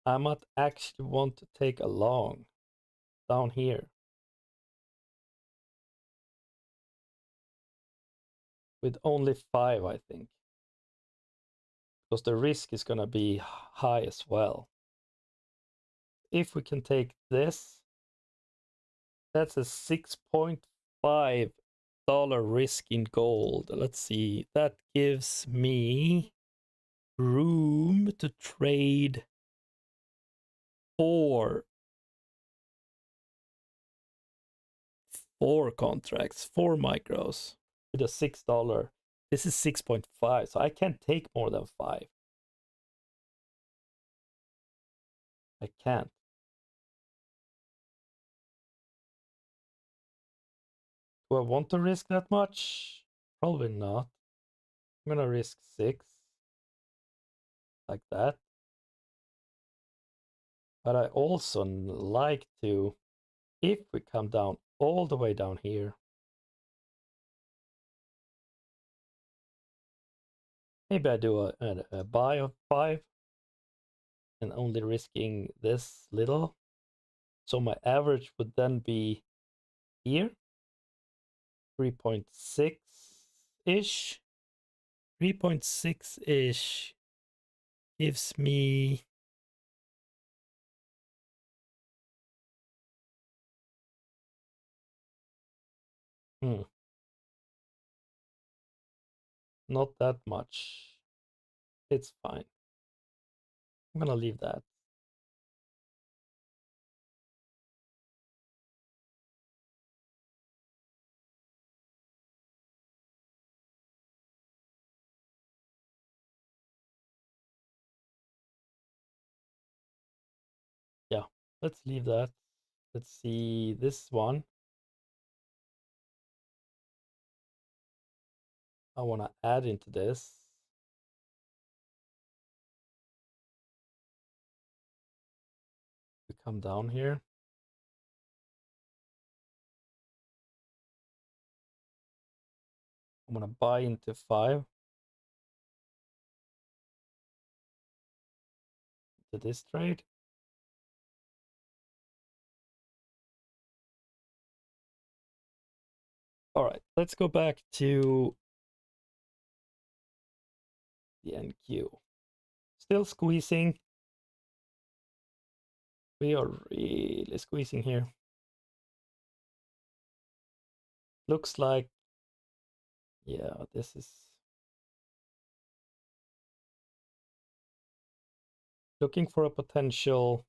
I might actually want to take a long down here with only 5, I think, because the risk is going to be high as well. If we can take this, that's a 6.5 dollar risk in gold. Let's see, that gives me room to trade 4 contracts, 4 micros with a $6. This is 6.5, so I can't take more than 5. I can't. Do I want to risk that much? Probably not. I'm gonna risk 6 like that. But I also like to, if we come down all the way down here, maybe I do a buy of 5 and only risking this little. So my average would then be here, 3.6-ish. 3.6-ish gives me not that much. It's fine. I'm gonna leave that. Yeah, let's leave that. Let's see this one. I want to add into this. We come down here. I'm gonna buy into 5 to this trade. All right, let's go back to the NQ. Still squeezing. We are really squeezing here. Looks like, yeah, this is looking for a potential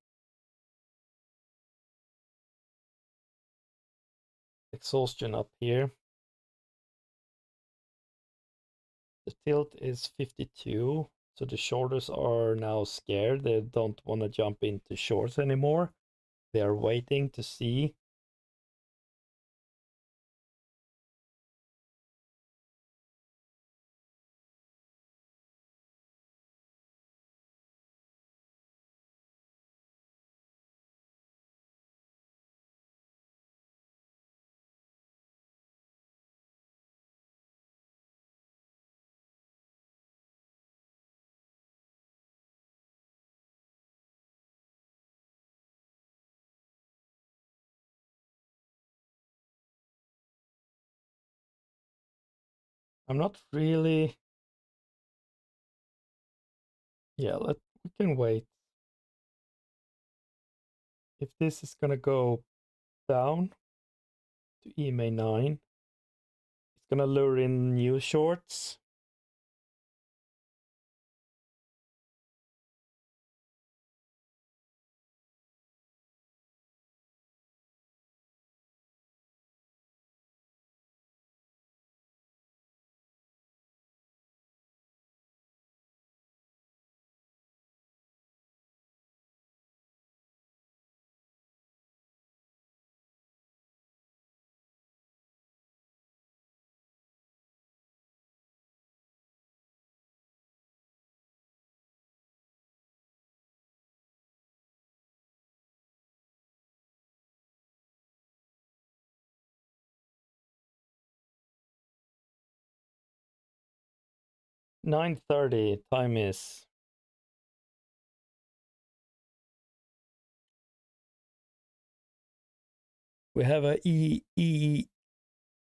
exhaustion up here. The tilt is 52, so the shorters are now scared. They don't want to jump into shorts anymore. They are waiting to see. I'm not really. Yeah, we can wait. If this is gonna go down to EMA 9, it's gonna lure in new shorts. .930 time is We have a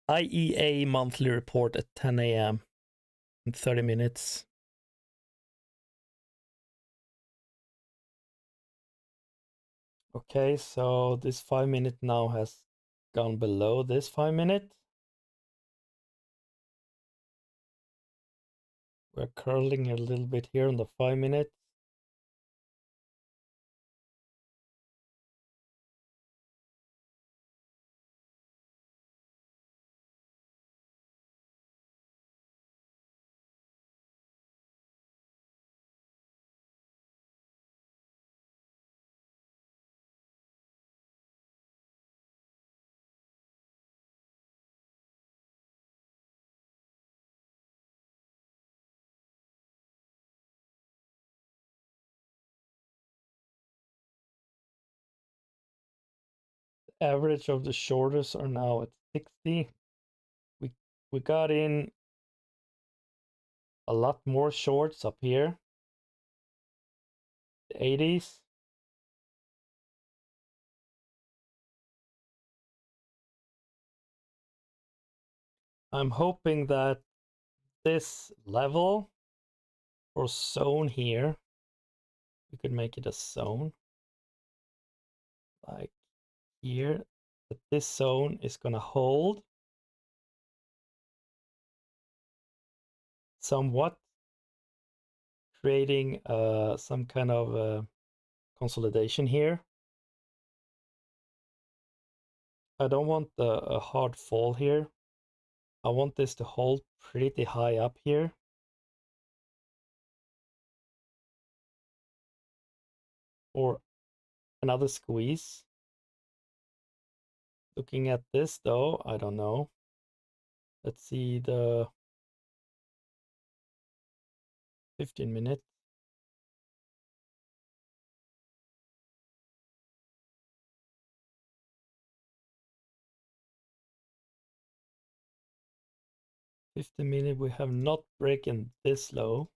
IEA monthly report at 10 a.m. in 30 minutes. Okay, so this 5 minute now has gone below this 5 minute. We're curling a little bit here on the 5 minute. Average of the shortest are now at 60. We got in a lot more shorts up here, the 80s. I'm hoping that this level or zone here, we could make it a zone like here, that this zone is gonna hold somewhat, creating some kind of consolidation here. I don't want a hard fall here. I want this to hold pretty high up here. Or another squeeze. Looking at this though, I don't know. Let's see the 15 minute. We have not broken this low.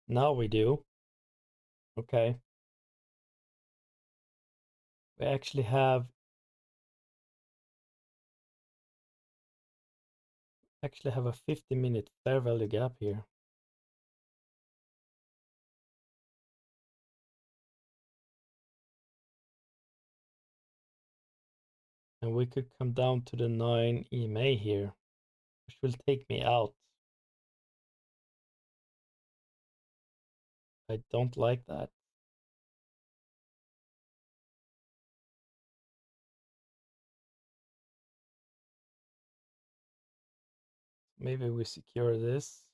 Now we do. Okay. We actually have a 50-minute fair value gap here. And we could come down to the 9 EMA here, which will take me out. I don't like that. Maybe we secure this.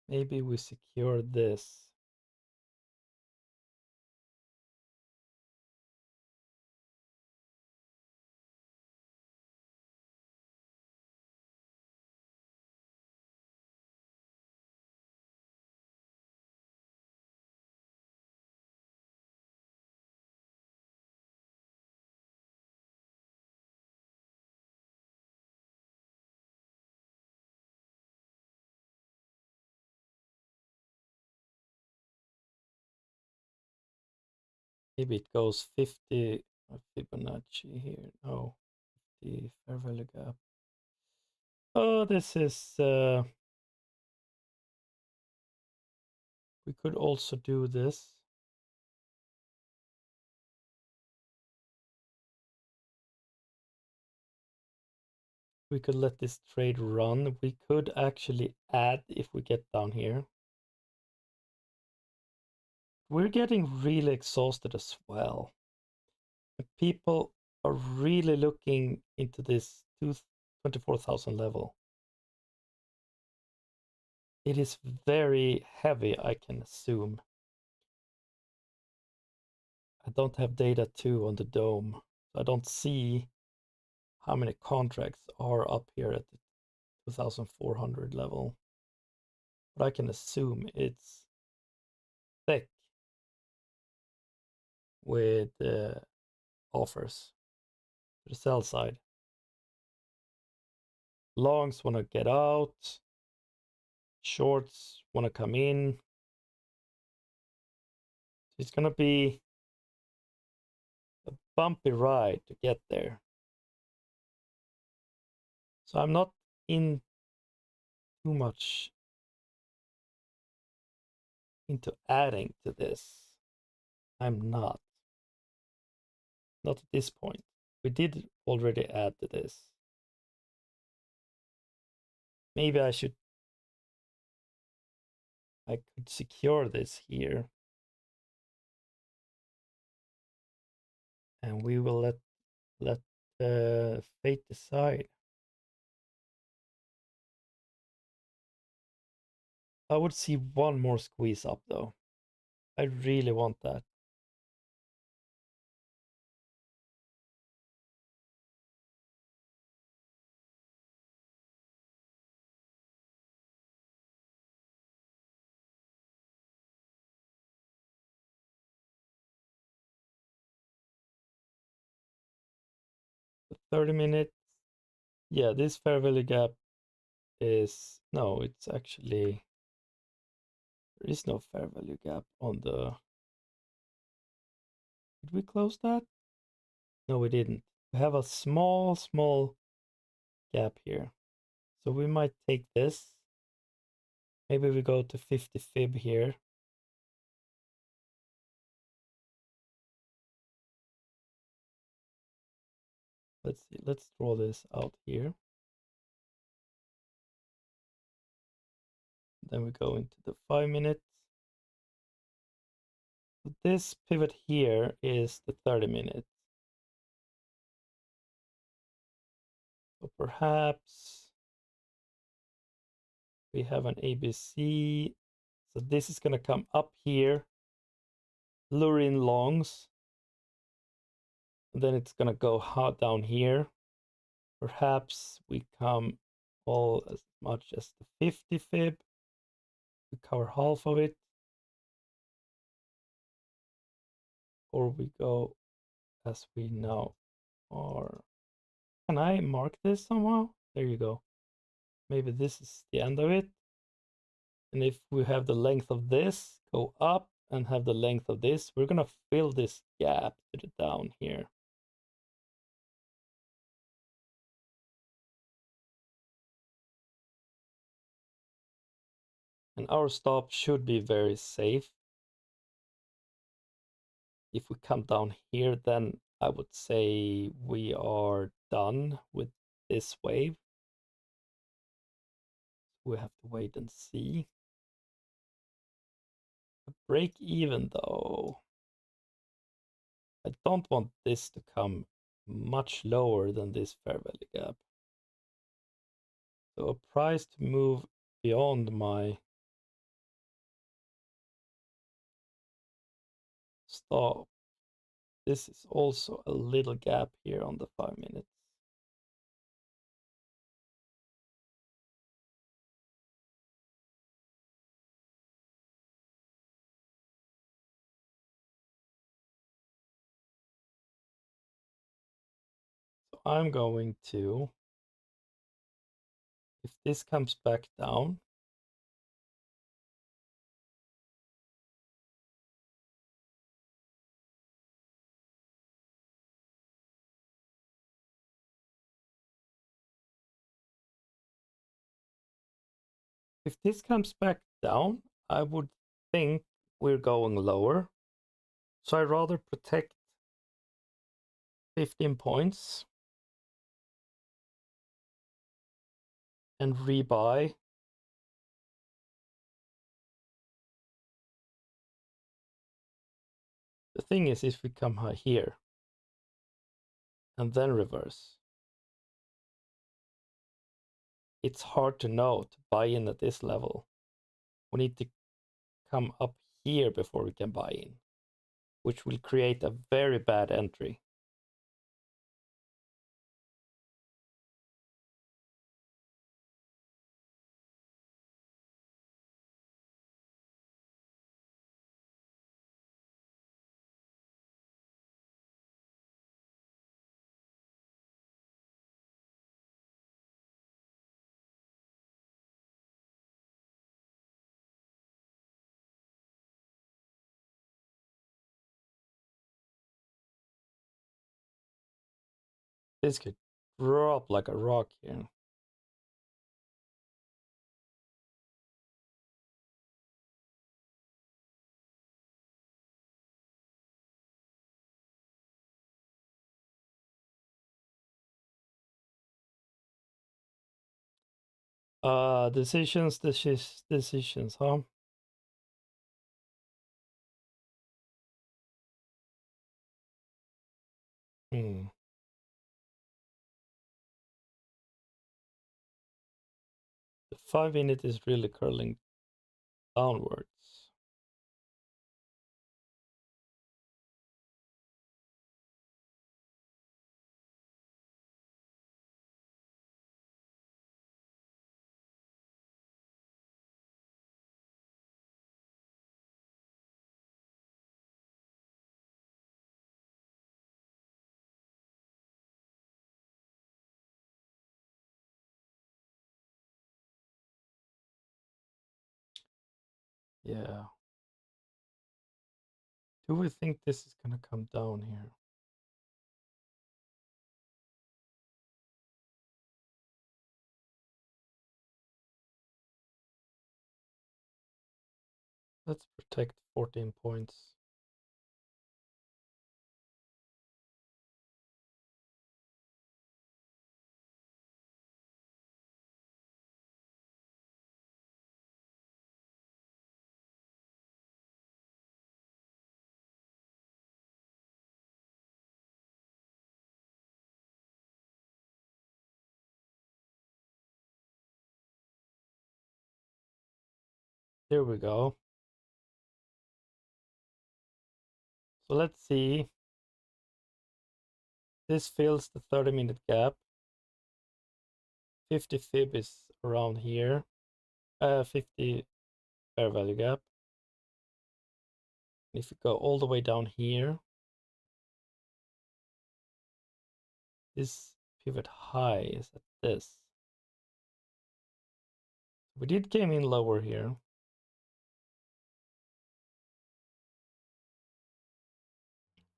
Maybe we secure this. Maybe it goes 50 Fibonacci here. No, the fair value gap. Oh, this is. We could also do this. We could let this trade run. We could actually add if we get down here. We're getting really exhausted as well. People are really looking into this 24,000 level. It is very heavy, I can assume. I don't have data too on the dome. So I don't see how many contracts are up here at the 2,400 level. But I can assume it's thick with offers to the sell side. Longs want to get out. Shorts want to come in. It's going to be a bumpy ride to get there. So I'm not in too much into adding to this. I'm not. Not at this point. We did already add to this. Maybe I could secure this here. And we will let fate decide. I would see one more squeeze up though. I really want that. The 30 minutes. Yeah, this fair value gap is, no, it's actually, there is no fair value gap on the, did we close that? No, we didn't. We have a small gap here. So we might take this. Maybe we go to 50 fib here. Let's see, let's draw this out here. Then we go into the 5 minutes. So this pivot here is the 30 minutes. So perhaps we have an ABC. So this is going to come up here, lure in longs. And then it's going to go hard down here. Perhaps we come all as much as the 50 fib. We cover half of it. Or we go as we now are. Can I mark this somehow? There you go. Maybe this is the end of it. And if we have the length of this, go up and have the length of this, we're going to fill this gap to the down here. And our stop should be very safe. If we come down here, then I would say we are done with this wave. We have to wait and see. A break even though. I don't want this to come much lower than this fair value gap. So a price to move beyond my stop. This is also a little gap here on the 5 minutes. So I'm going to, if this comes back down, if this comes back down, I would think we're going lower. So I rather protect 15 points and rebuy. The thing is, if we come here and then reverse, it's hard to know to buy in at this level. We need to come up here before we can buy in, which will create a very bad entry. This could drop like a rock here. Decisions, huh? Hmm. The 5 minute is really curling downwards. Yeah. Do we think this is gonna come down here? Let's protect 14 points. There we go. So let's see. This fills the 30-minute gap. 50 fib is around here. 50 fair value gap. If you go all the way down here, this pivot high is at this. We did came in lower here.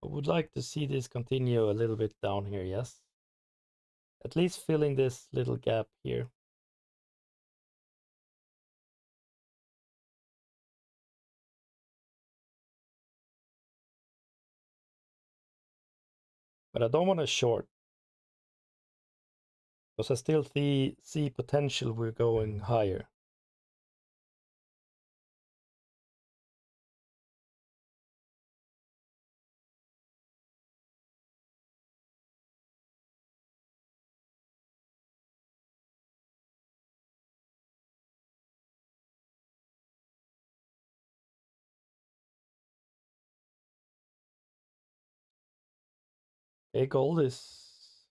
I would like to see this continue a little bit down here, yes. At least filling this little gap here. But I don't want to short, because I still see potential we're going higher. Okay, gold is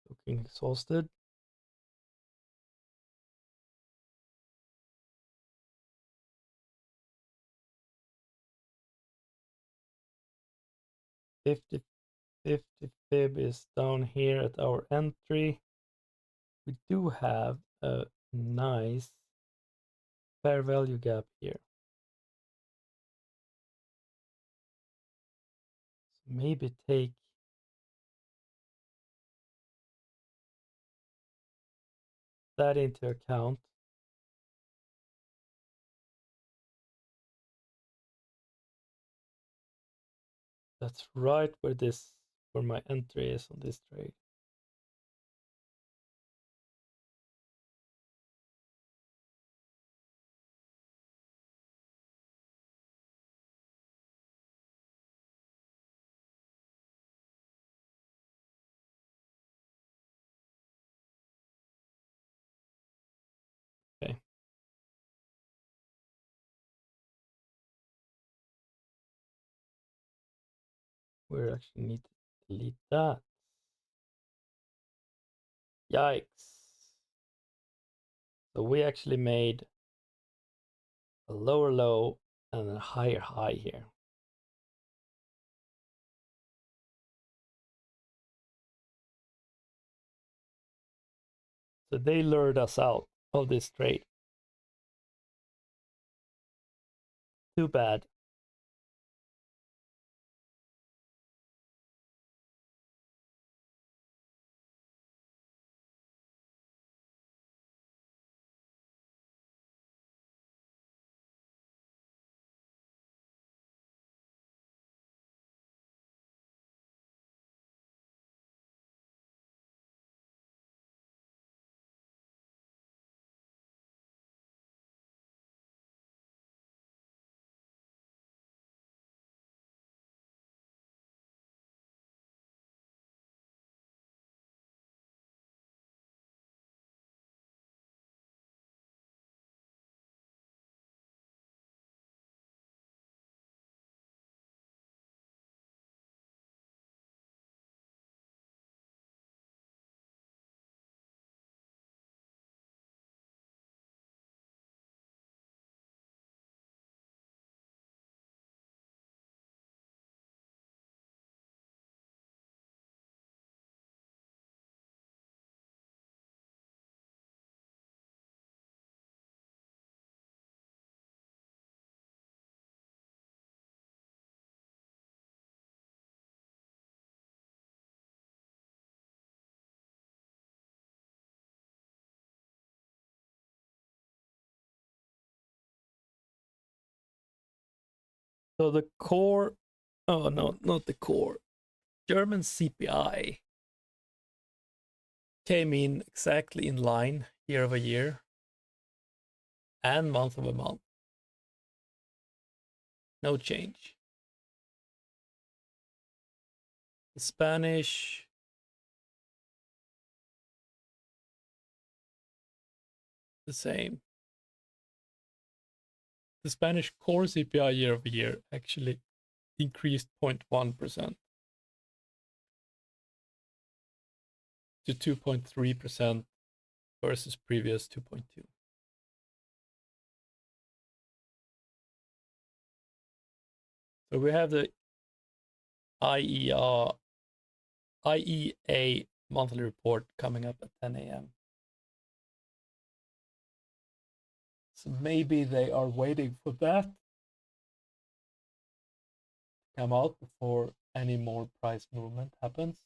looking exhausted. Fifty fib is down here at our entry. We do have a nice fair value gap here. So maybe take that into account. That's right where my entry is on this trade. Okay. We actually need to delete that. Yikes. So we actually made a lower low and a higher high here. So they lured us out of this trade. Too bad. So the core, oh no, not the core. German CPI came in exactly in line year over year and month over month. No change. The Spanish, the same. The Spanish core CPI year over year actually increased 0.1% to 2.3% versus previous 2.2. So we have the IEA monthly report coming up at 10 a.m. So maybe they are waiting for that to come out before any more price movement happens.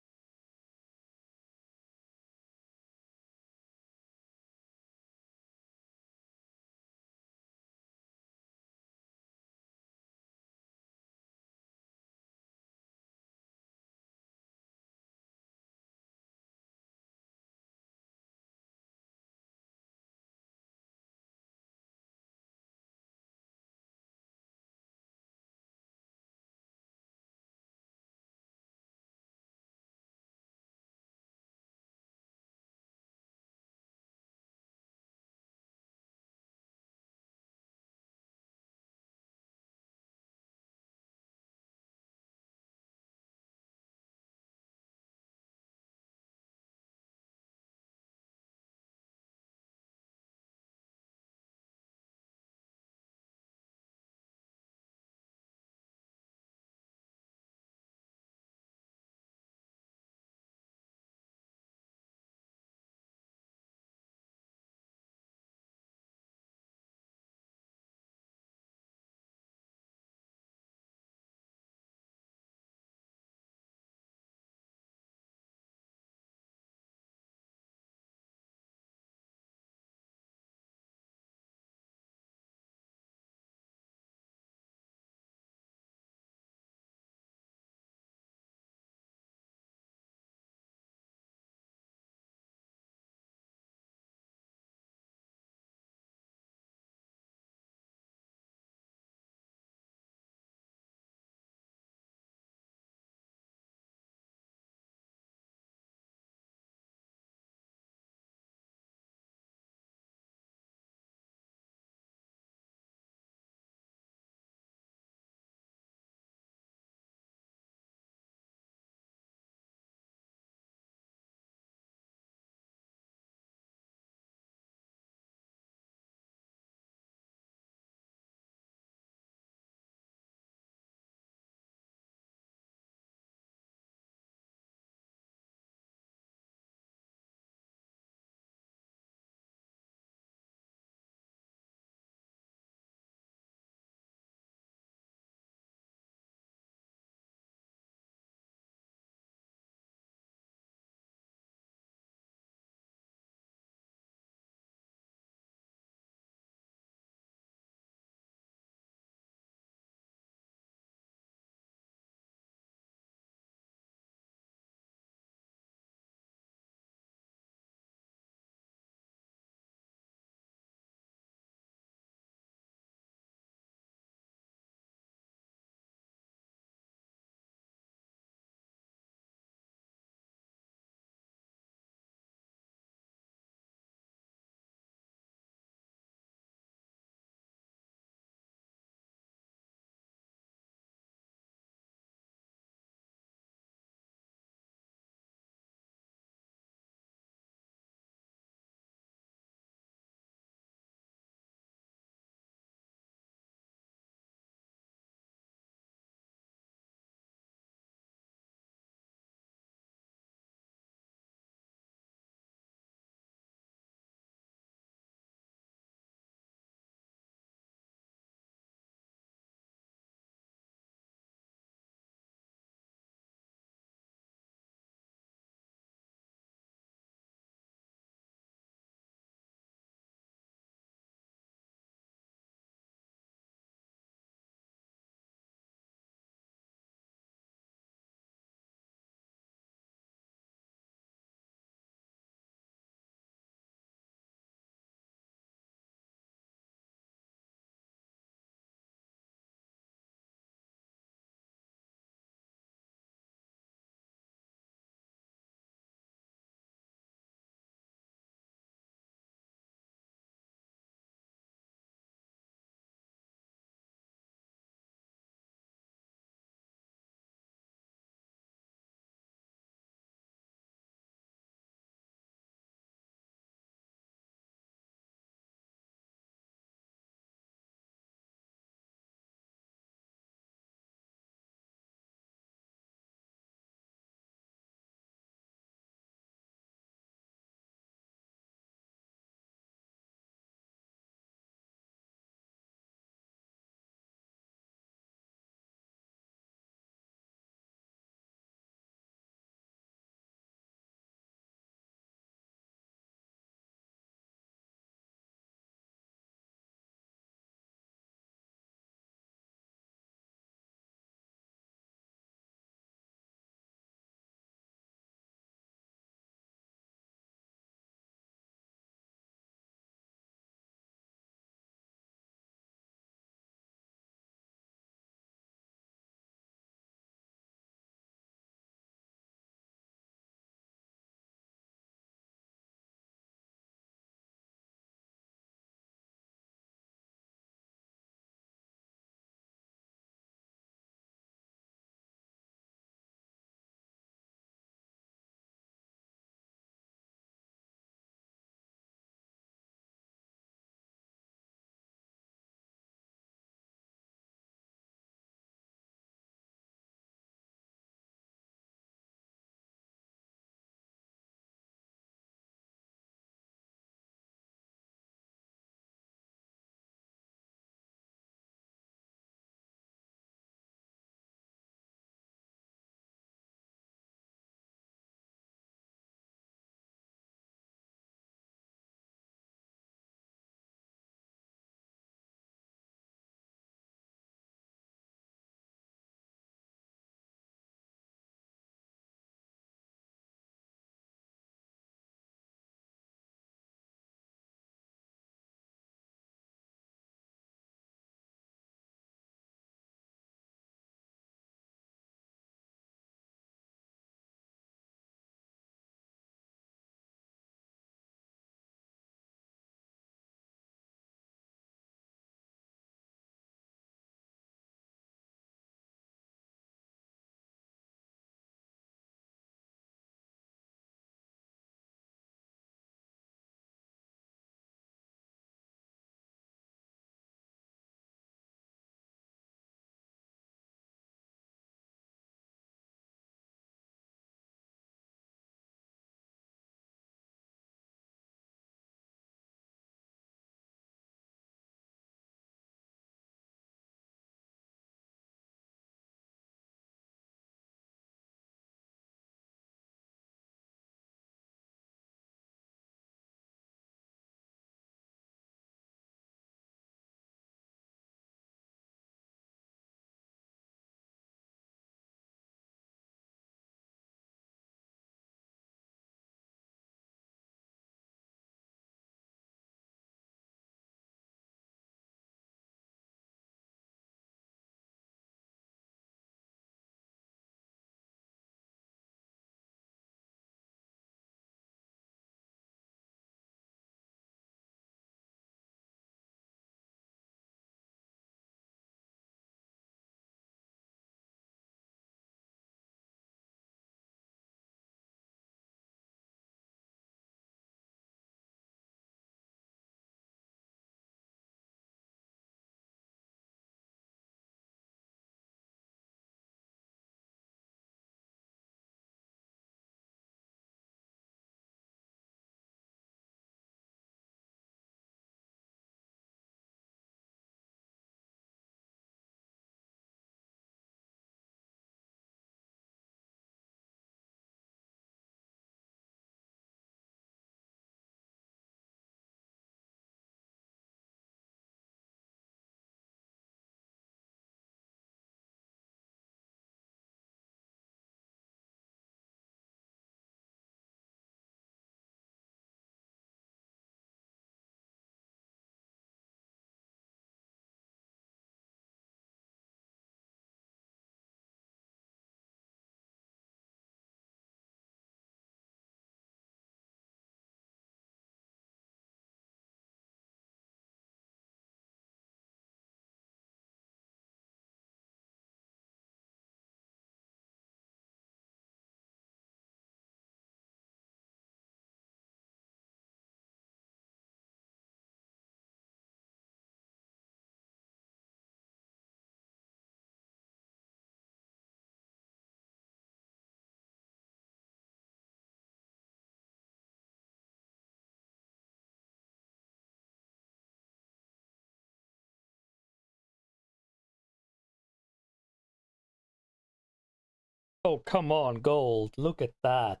Oh, come on, gold. Look at that.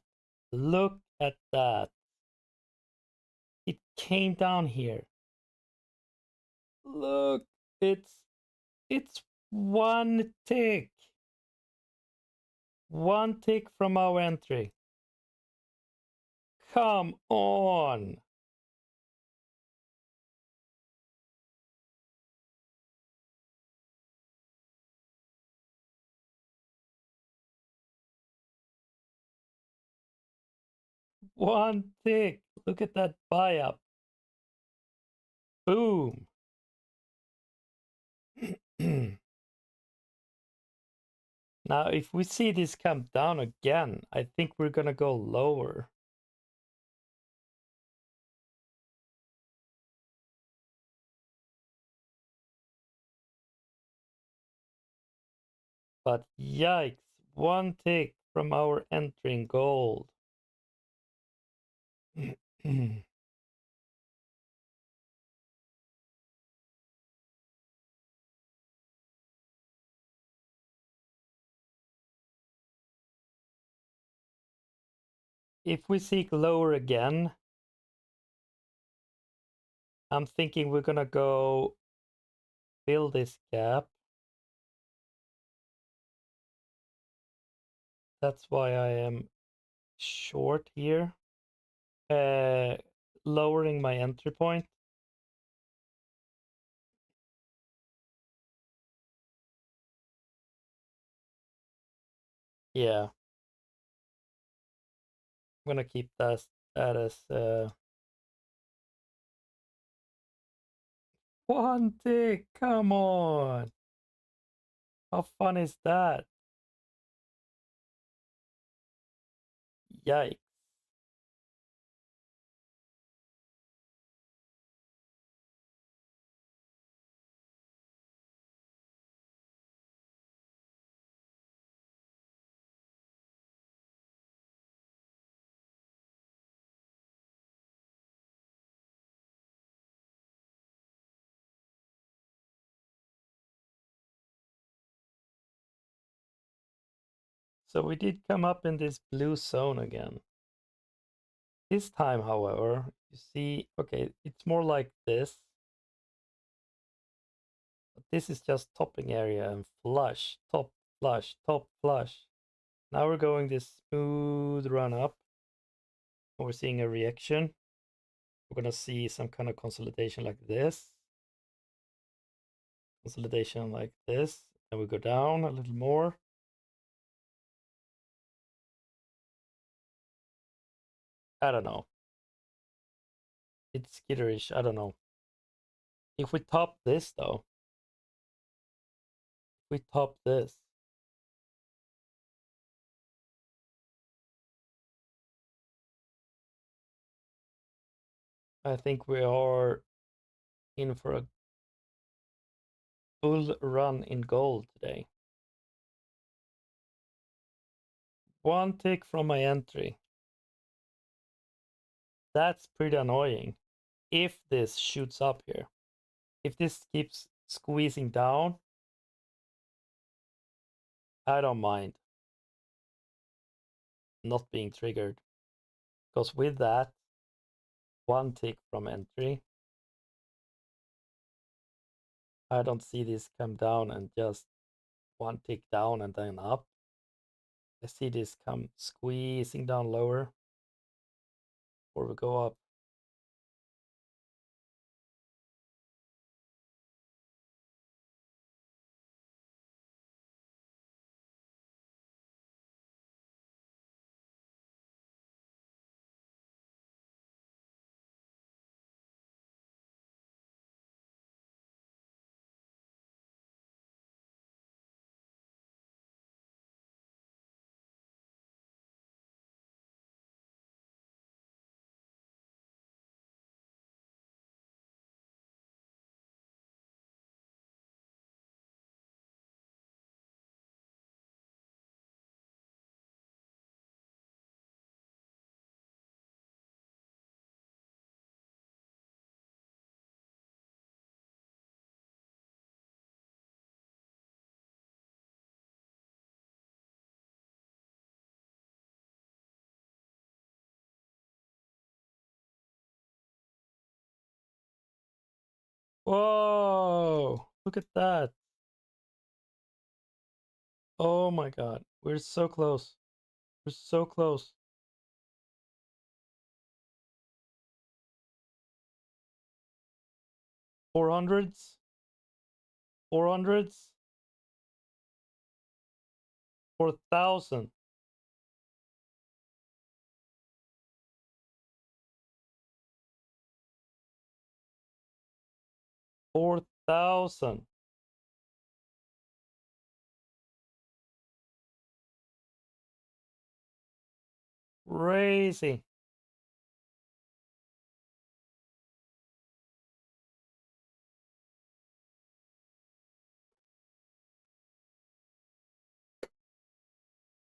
Look at that. It came down here. Look, it's one tick. One tick from our entry. Come on. One tick. Look at that buy up. Boom. Now, if we see this come down again, I think we're gonna go lower. But yikes, one tick from our entering gold. If we seek lower again, I'm thinking we're gonna go fill this gap. That's why I am short here. Lowering my entry point. Yeah. I'm gonna keep that as one tick. Come on. How fun is that? Yikes. So we did come up in this blue zone again. This time, however, you see, okay, it's more like this. But this is just topping area and flush, top, flush, top, flush. Now we're going this smooth run up. And we're seeing a reaction. We're gonna see some kind of consolidation like this. Consolidation like this. And we go down a little more. I don't know. It's skitterish. I don't know. If we top this though, if we top this, I think we are in for a bull run in gold today. One tick from my entry. That's pretty annoying. If this shoots up here, if this keeps squeezing down, I don't mind not being triggered. Because with that, one tick from entry, I don't see this come down and just one tick down and then up. I see this come squeezing down lower before we go up. Whoa! Look at that. Oh my god. We're so close. We're so close. Four hundreds? 400s? 4,000. 4,000. Crazy.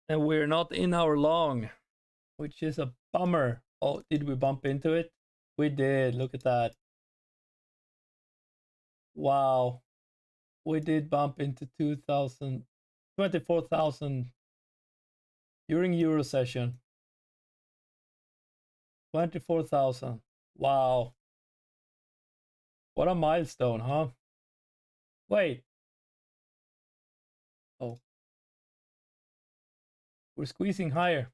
And we're not in our long, which is a bummer. Oh, did we bump into it? We did. Look at that. Wow. We did bump into 2,000, 24,000 during Euro session. 24,000. Wow. What a milestone, huh? Wait. Oh, we're squeezing higher.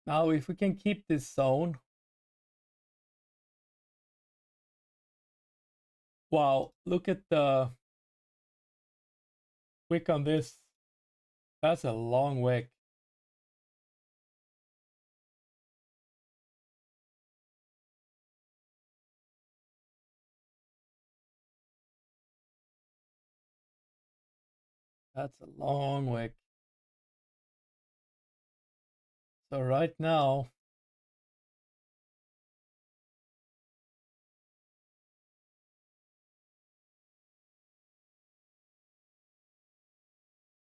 Now, if we can keep this zone. Wow, look at the wick on this. That's a long wick. That's a long wick. So right now,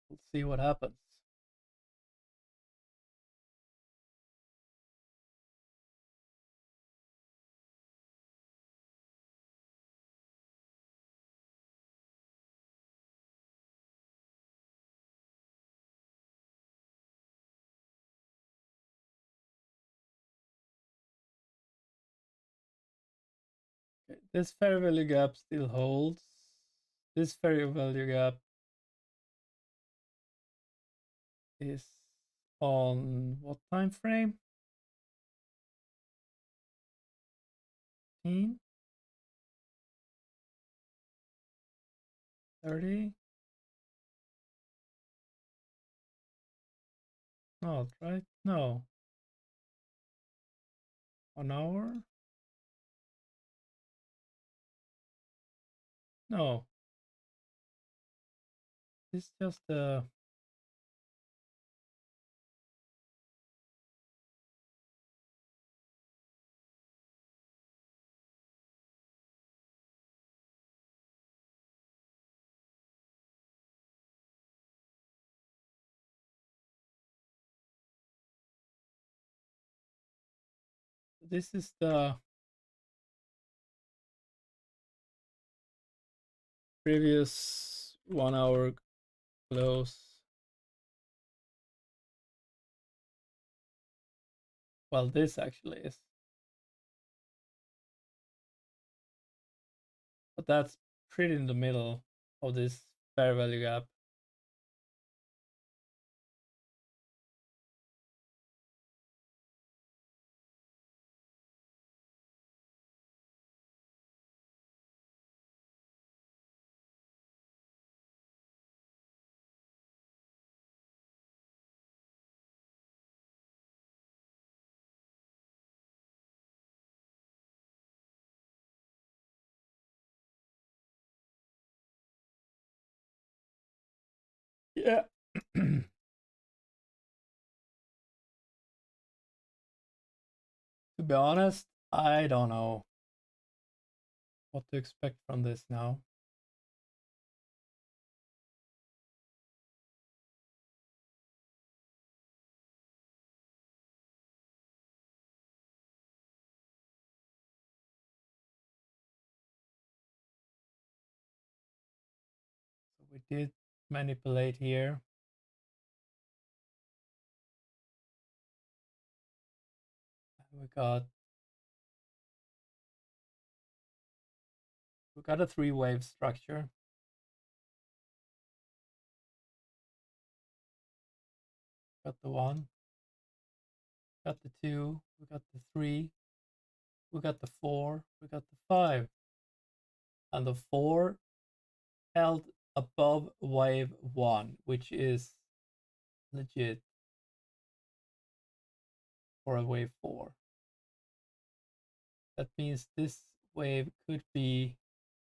let's see what happens. Okay, this fair value gap still holds. This fair value gap is on what time frame? 15, 30. No, right? No. 1 hour? No. It's just this is the previous 1 hour close. Well, this actually is. But that's pretty in the middle of this fair value gap. Yeah. To be honest, I don't know what to expect from this now. So we did manipulate here. we got a three-wave structure. Got the one, got the two, we got the three, we got the four, we got the five, and the four held above wave one, which is legit for a wave four. That means this wave could be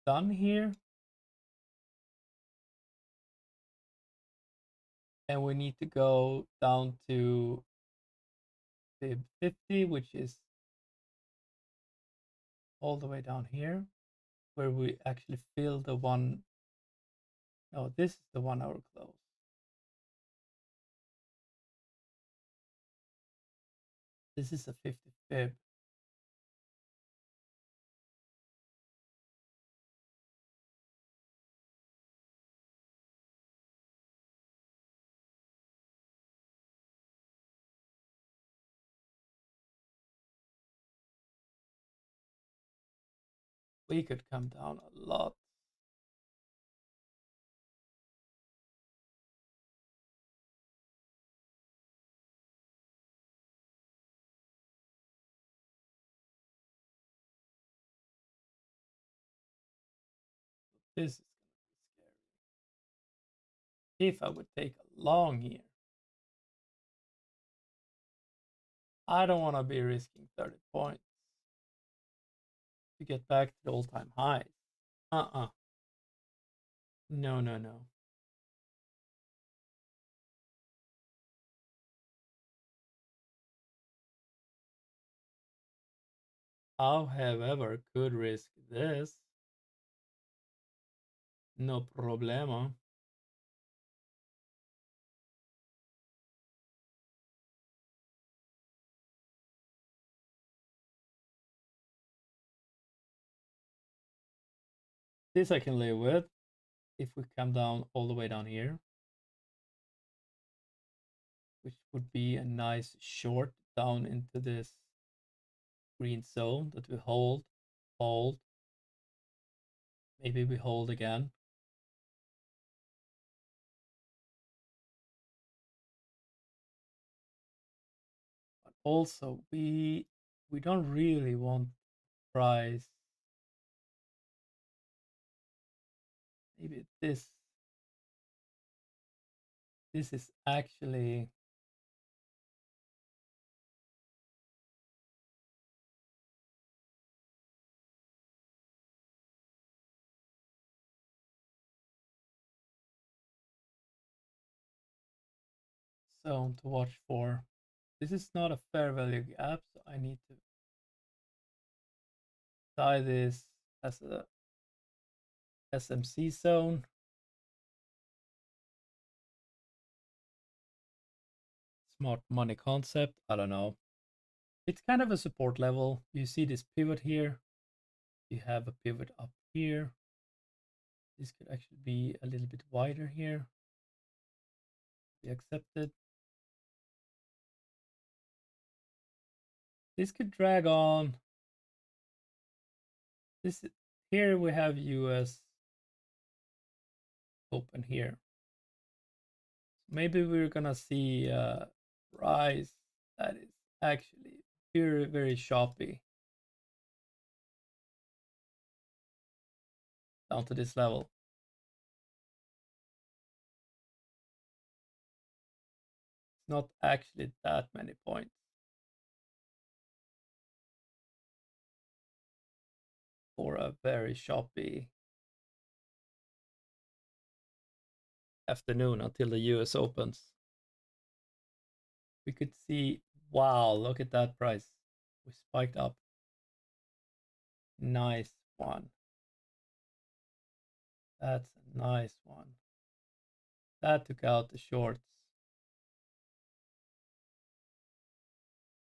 done here. And we need to go down to fib 50, which is all the way down here, where we actually fill the one. No, this is the 1 hour close. This is a 50 fib. We could come down a lot. This is going to be scary. If I would take a long here, I don't want to be risking 30 points to get back to the all-time highs. No, no, no. I, however, could risk this. No problema. This I can live with if we come down all the way down here, which would be a nice short down into this green zone that we hold, maybe we hold again. But also we don't really want price. Maybe this is actually zone to watch for. This is not a fair value gap, so I need to tie this as a SMC zone. Smart money concept, I don't know. It's kind of a support level. You see this pivot here. You have a pivot up here. This could actually be a little bit wider here. Be accepted. This could drag on. This here we have US open here. Maybe we're gonna see a rise that is actually very, very choppy down to this level. It's not actually that many points for a very choppy afternoon until the US opens. We could see, wow, look at that price. We spiked up. Nice one. That's a nice one. That took out the shorts.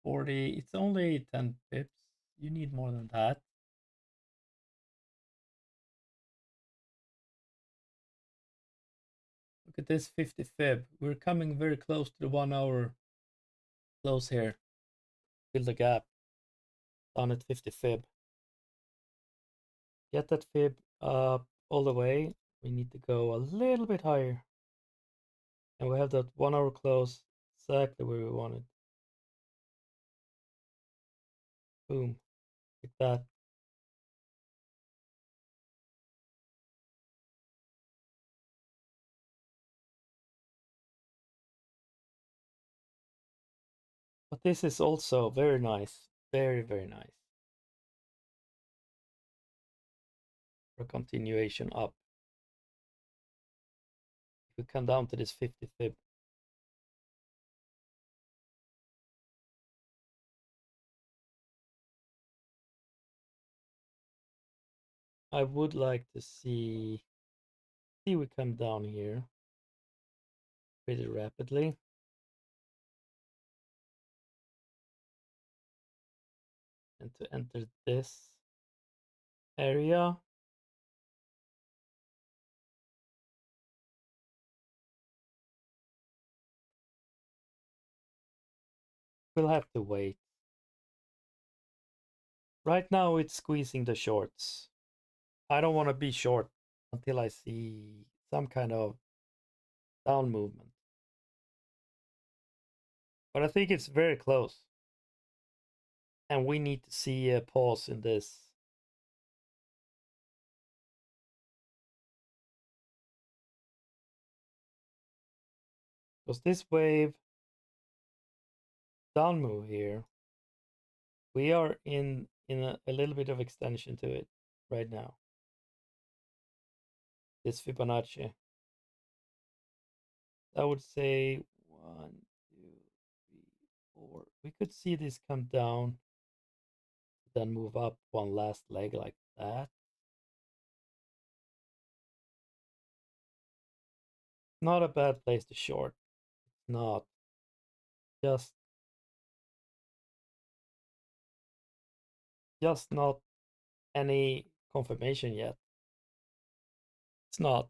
40, it's only 10 pips. You need more than that. Look at this 50 fib. We're coming very close to the 1 hour close here. Fill the gap. down at 50 fib. Get that fib up all the way. We need to go a little bit higher. And we have that 1 hour close exactly where we wanted. Boom, like that. But this is also very nice. Very, very nice. For continuation up. If we come down to this 50 fib. I would like to see we come down here pretty rapidly. And to enter this area. We'll have to wait. Right now it's squeezing the shorts. I don't want to be short until I see some kind of down movement. But I think it's very close. And we need to see a pause in this. Because this wave down move here, we are in a little bit of extension to it right now. This Fibonacci. I would say 1, 2, 3, 4. We could see this come down, then move up one last leg like that. Not a bad place to short. It's not. Just not any confirmation yet. It's not.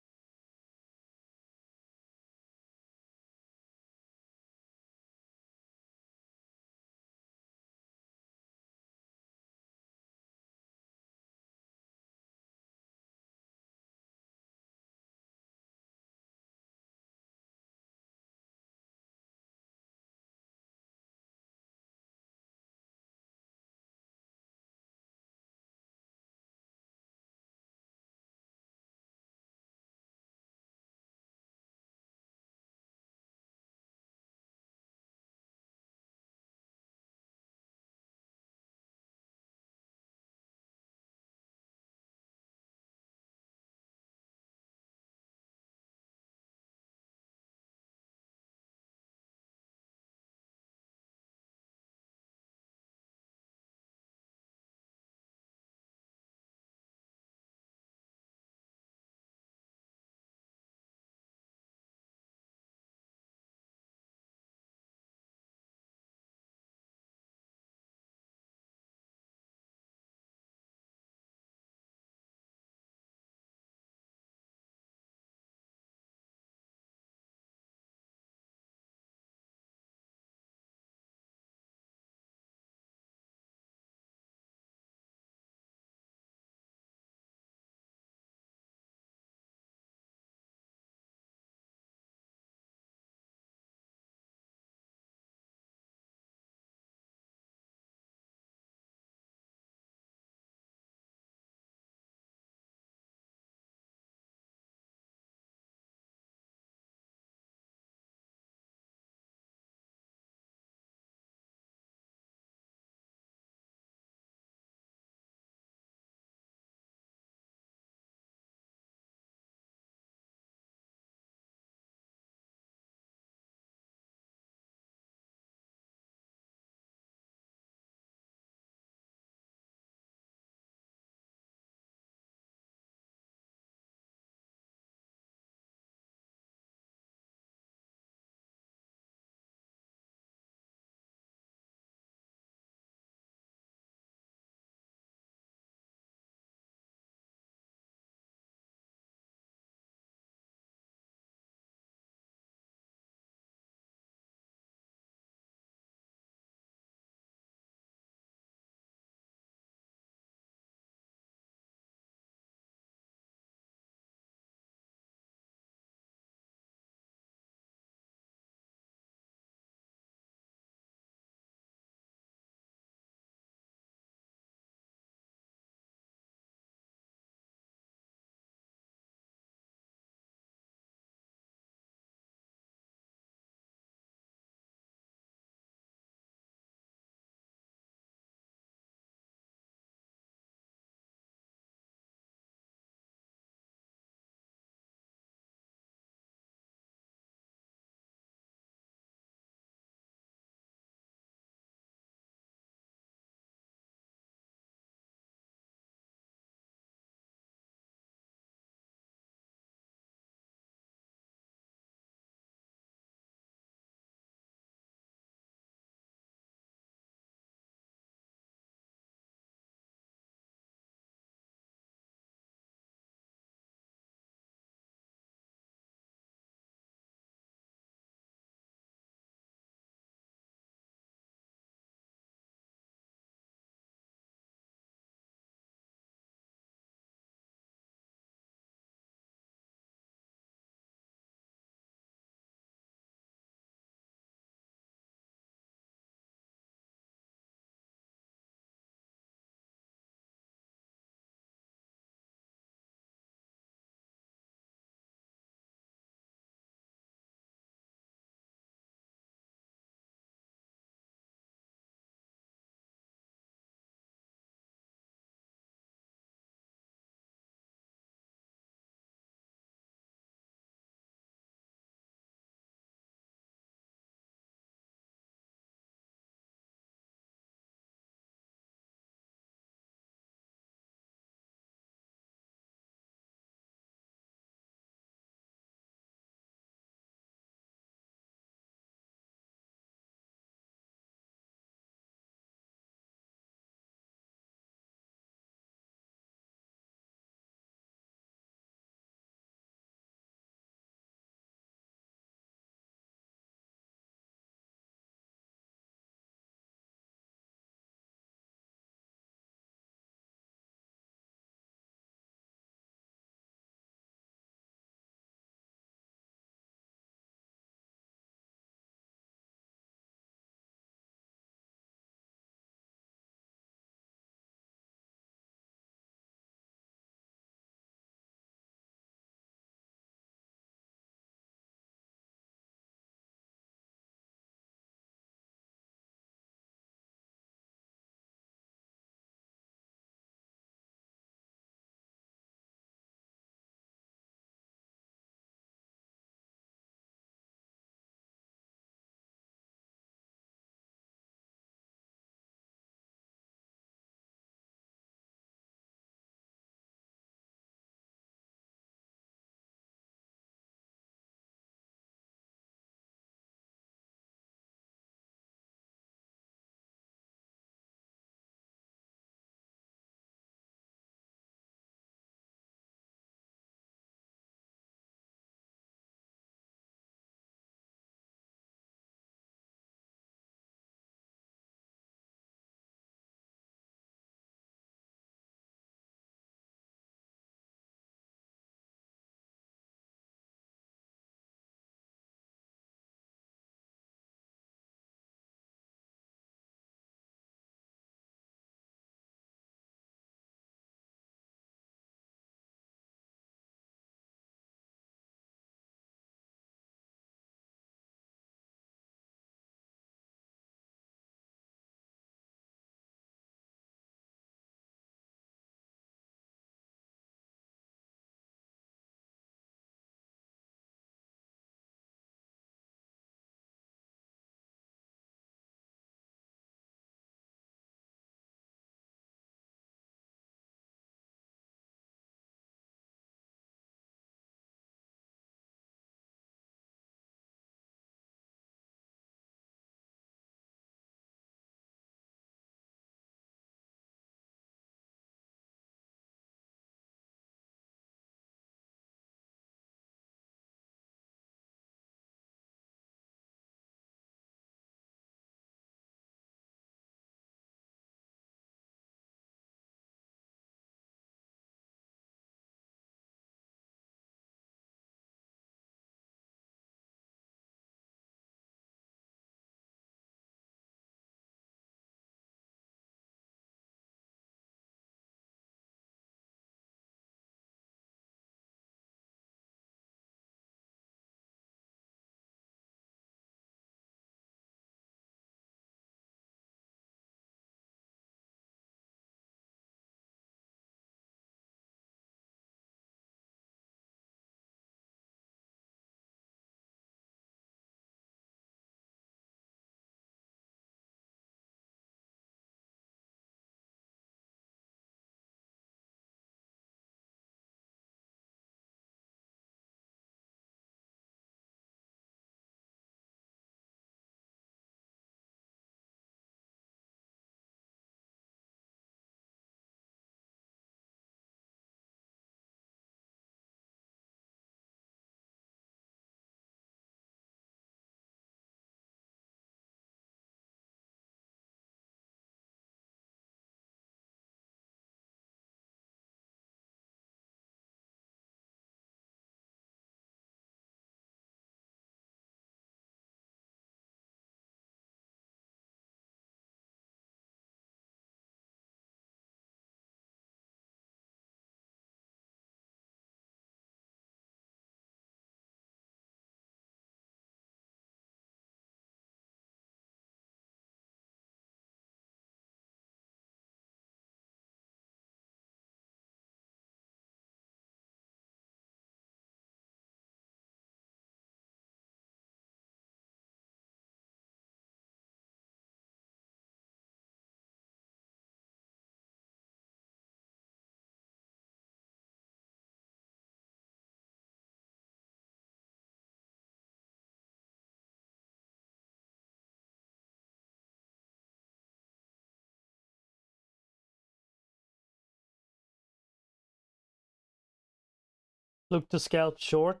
Look to scalp short.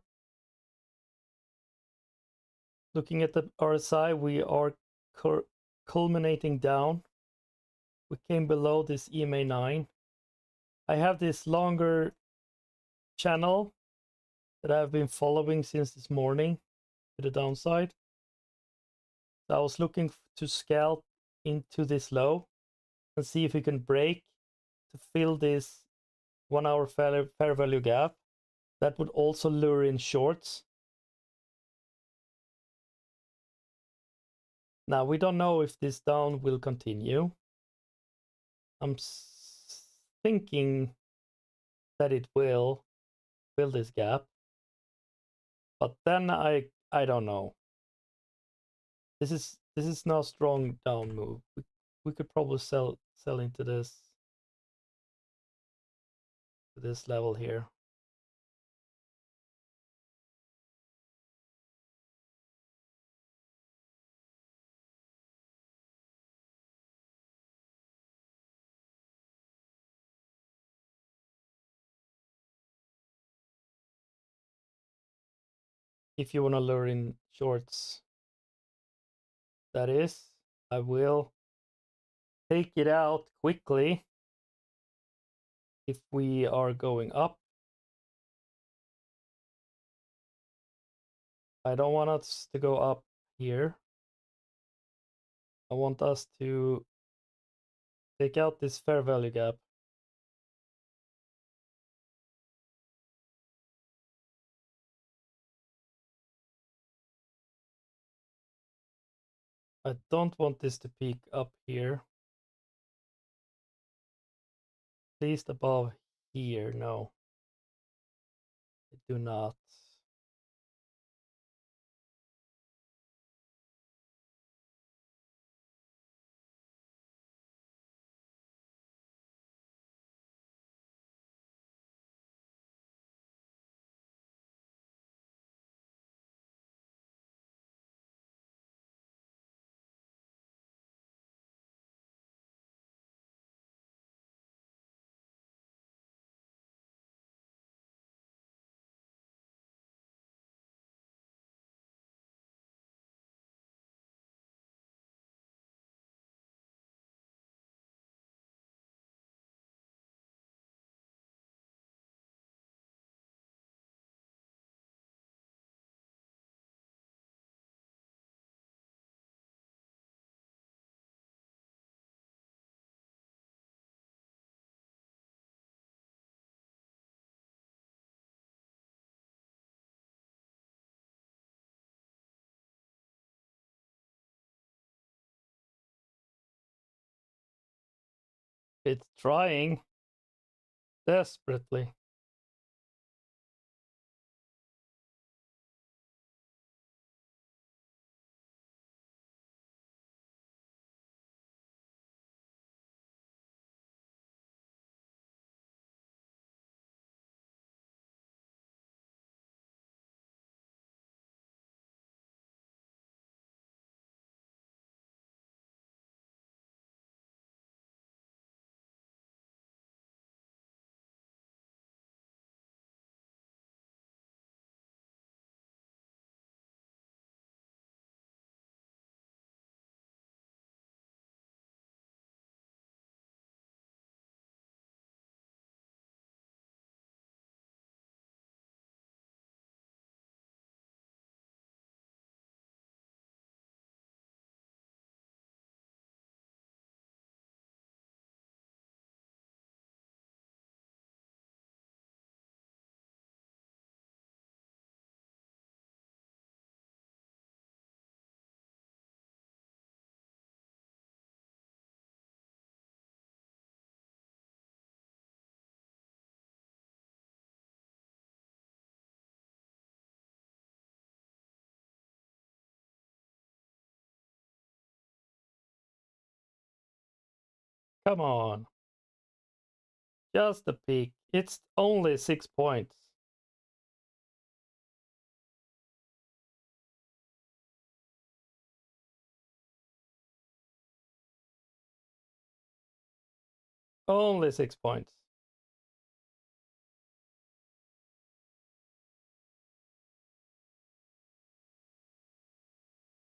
Looking at the RSI, we are culminating down. We came below this EMA 9. I have this longer channel that I've been following since this morning to the downside. So I was looking to scalp into this low and see if we can break to fill this 1 hour fair value gap. That would also lure in shorts. Now we don't know if this down will continue. I'm thinking that it will fill this gap, but then I don't know. This is now strong down move. We could probably sell into this level here. If you want to lure in shorts, that is, I will take it out quickly if we are going up. I don't want us to go up here. I want us to take out this fair value gap. I don't want this to peak up here. At least above here, no. I do not. It's trying desperately. Come on. Just a peak. It's only 6 points. Only 6 points.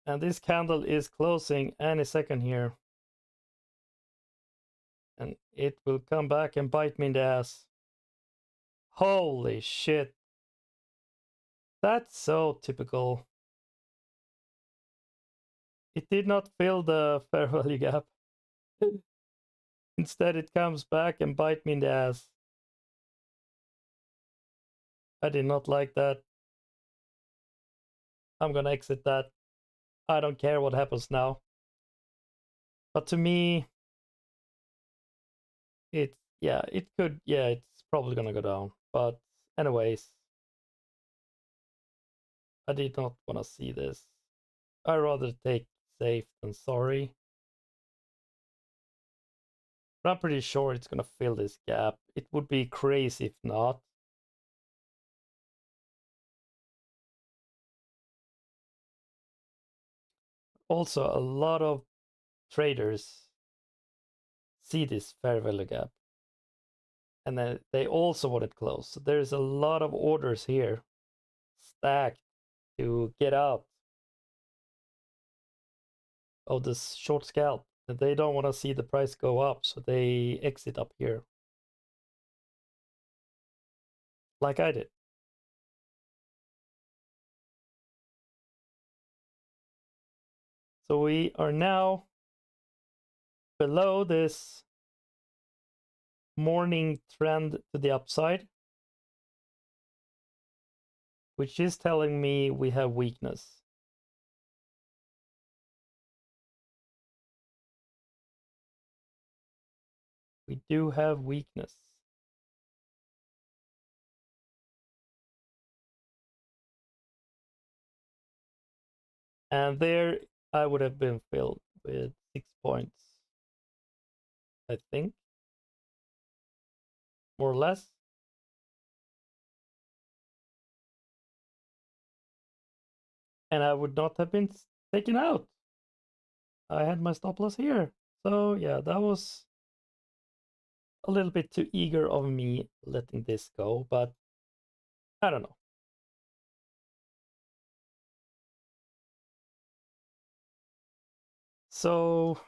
And this candle is closing any second here. And it will come back and bite me in the ass. Holy shit. That's so typical. It did not fill the fair value gap. Instead, it comes back and bite me in the ass. I did not like that. I'm gonna exit that. I don't care what happens now. But to me, it's it's probably gonna go down. But anyways, I did not want to see this. I'd rather take safe than sorry. But I'm pretty sure it's gonna fill this gap. It would be crazy if not. Also, a lot of traders see this fair value gap, and then they also want it closed. So there's a lot of orders here stacked to get out of this short scalp. And they don't want to see the price go up, so they exit up here, like I did. So we are now below this morning trend to the upside, which is telling me we have weakness. We do have weakness. And there I would have been filled with 6 points, I think, more or less. And I would not have been taken out. I had my stop loss here. So yeah, that was a little bit too eager of me letting this go, but I don't know. So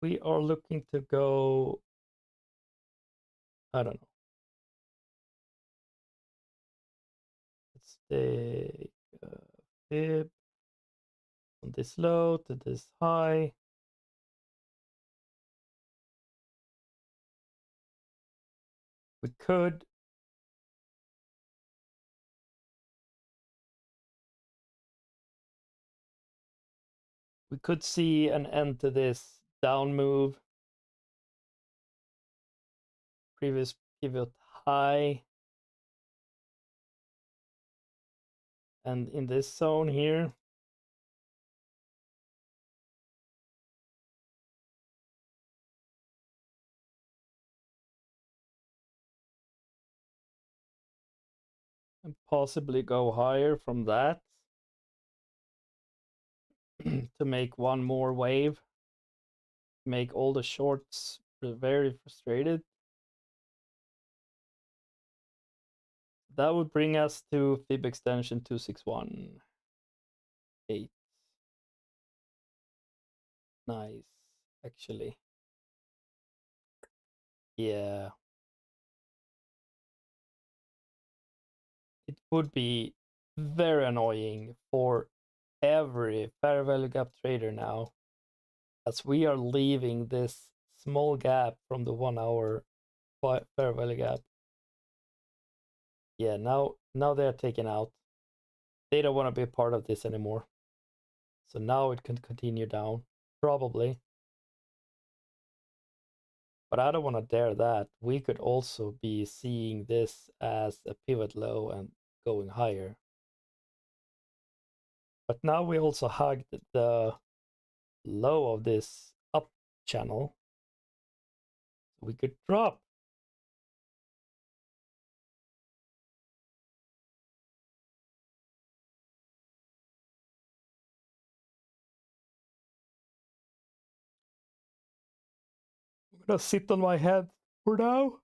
we are looking to go, I don't know. Let's take a fib from this low to this high. We could see an end to this down move. Previous pivot high. And in this zone here, and possibly go higher from that to make one more wave, make all the shorts very frustrated. That would bring us to fib extension 2618. Nice, actually. Yeah. It would be very annoying for every fair value gap trader now, as we are leaving this small gap from the 1 hour fair value gap. Yeah, now they're taken out. They don't want to be a part of this anymore. So now it can continue down, probably. But I don't want to dare that. We could also be seeing this as a pivot low and going higher. But now we also hugged the low of this up channel. We could drop. I'm gonna sit on my head for now.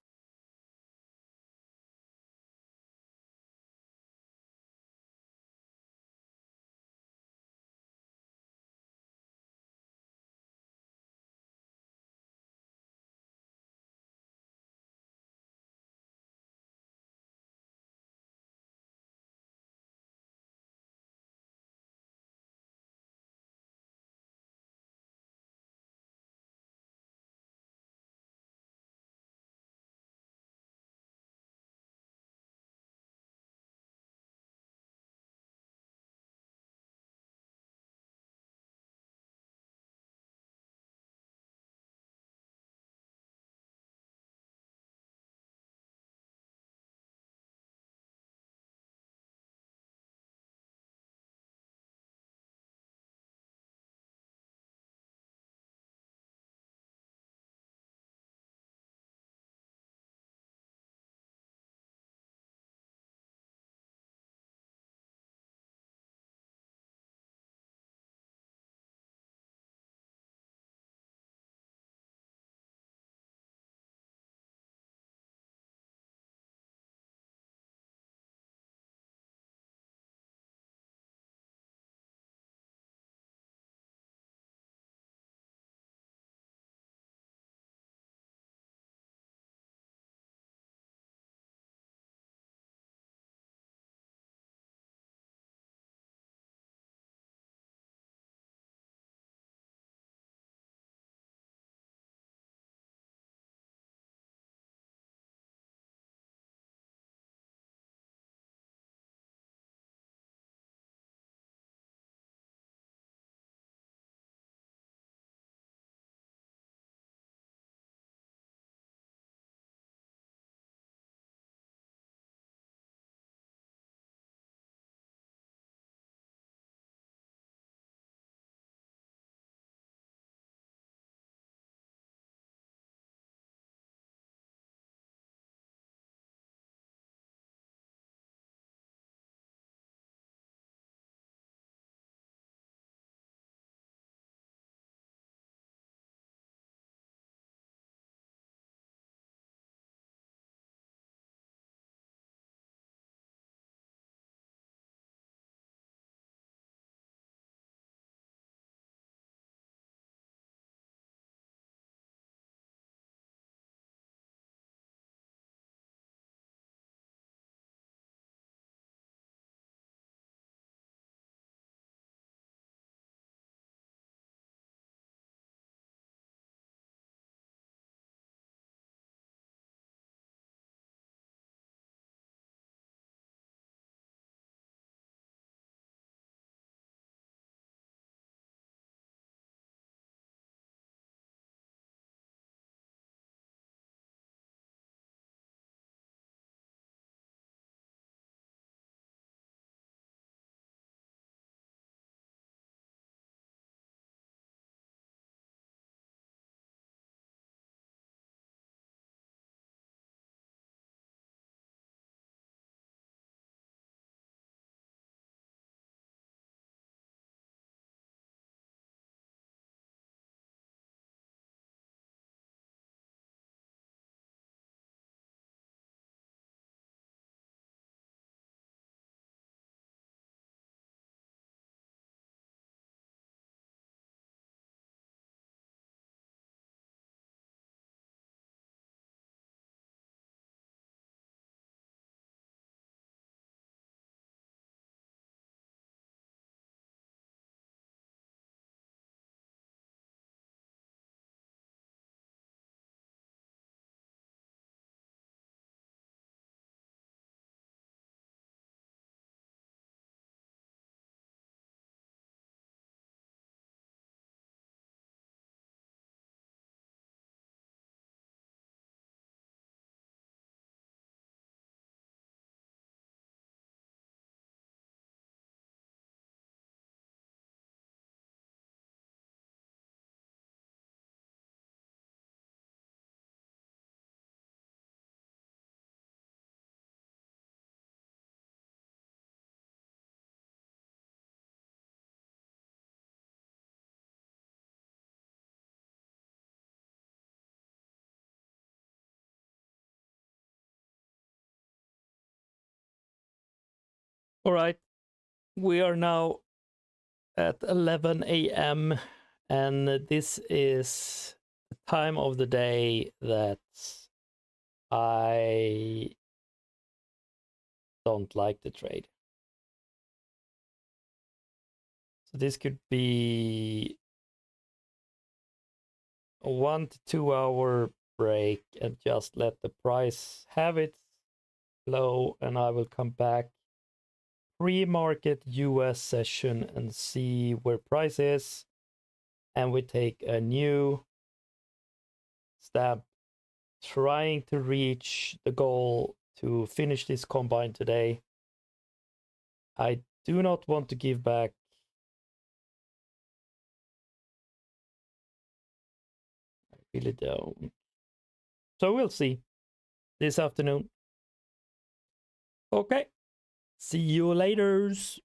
All right. We are now at 11 a.m. and this is the time of the day that I don't like to trade. So this could be a 1 to 2 hour break and just let the price have its low, and I will come back pre-market US session and see where price is, and we take a new step trying to reach the goal to finish this combine today. I do not want to give back. I really don't. So we'll see this afternoon. Okay. See you later.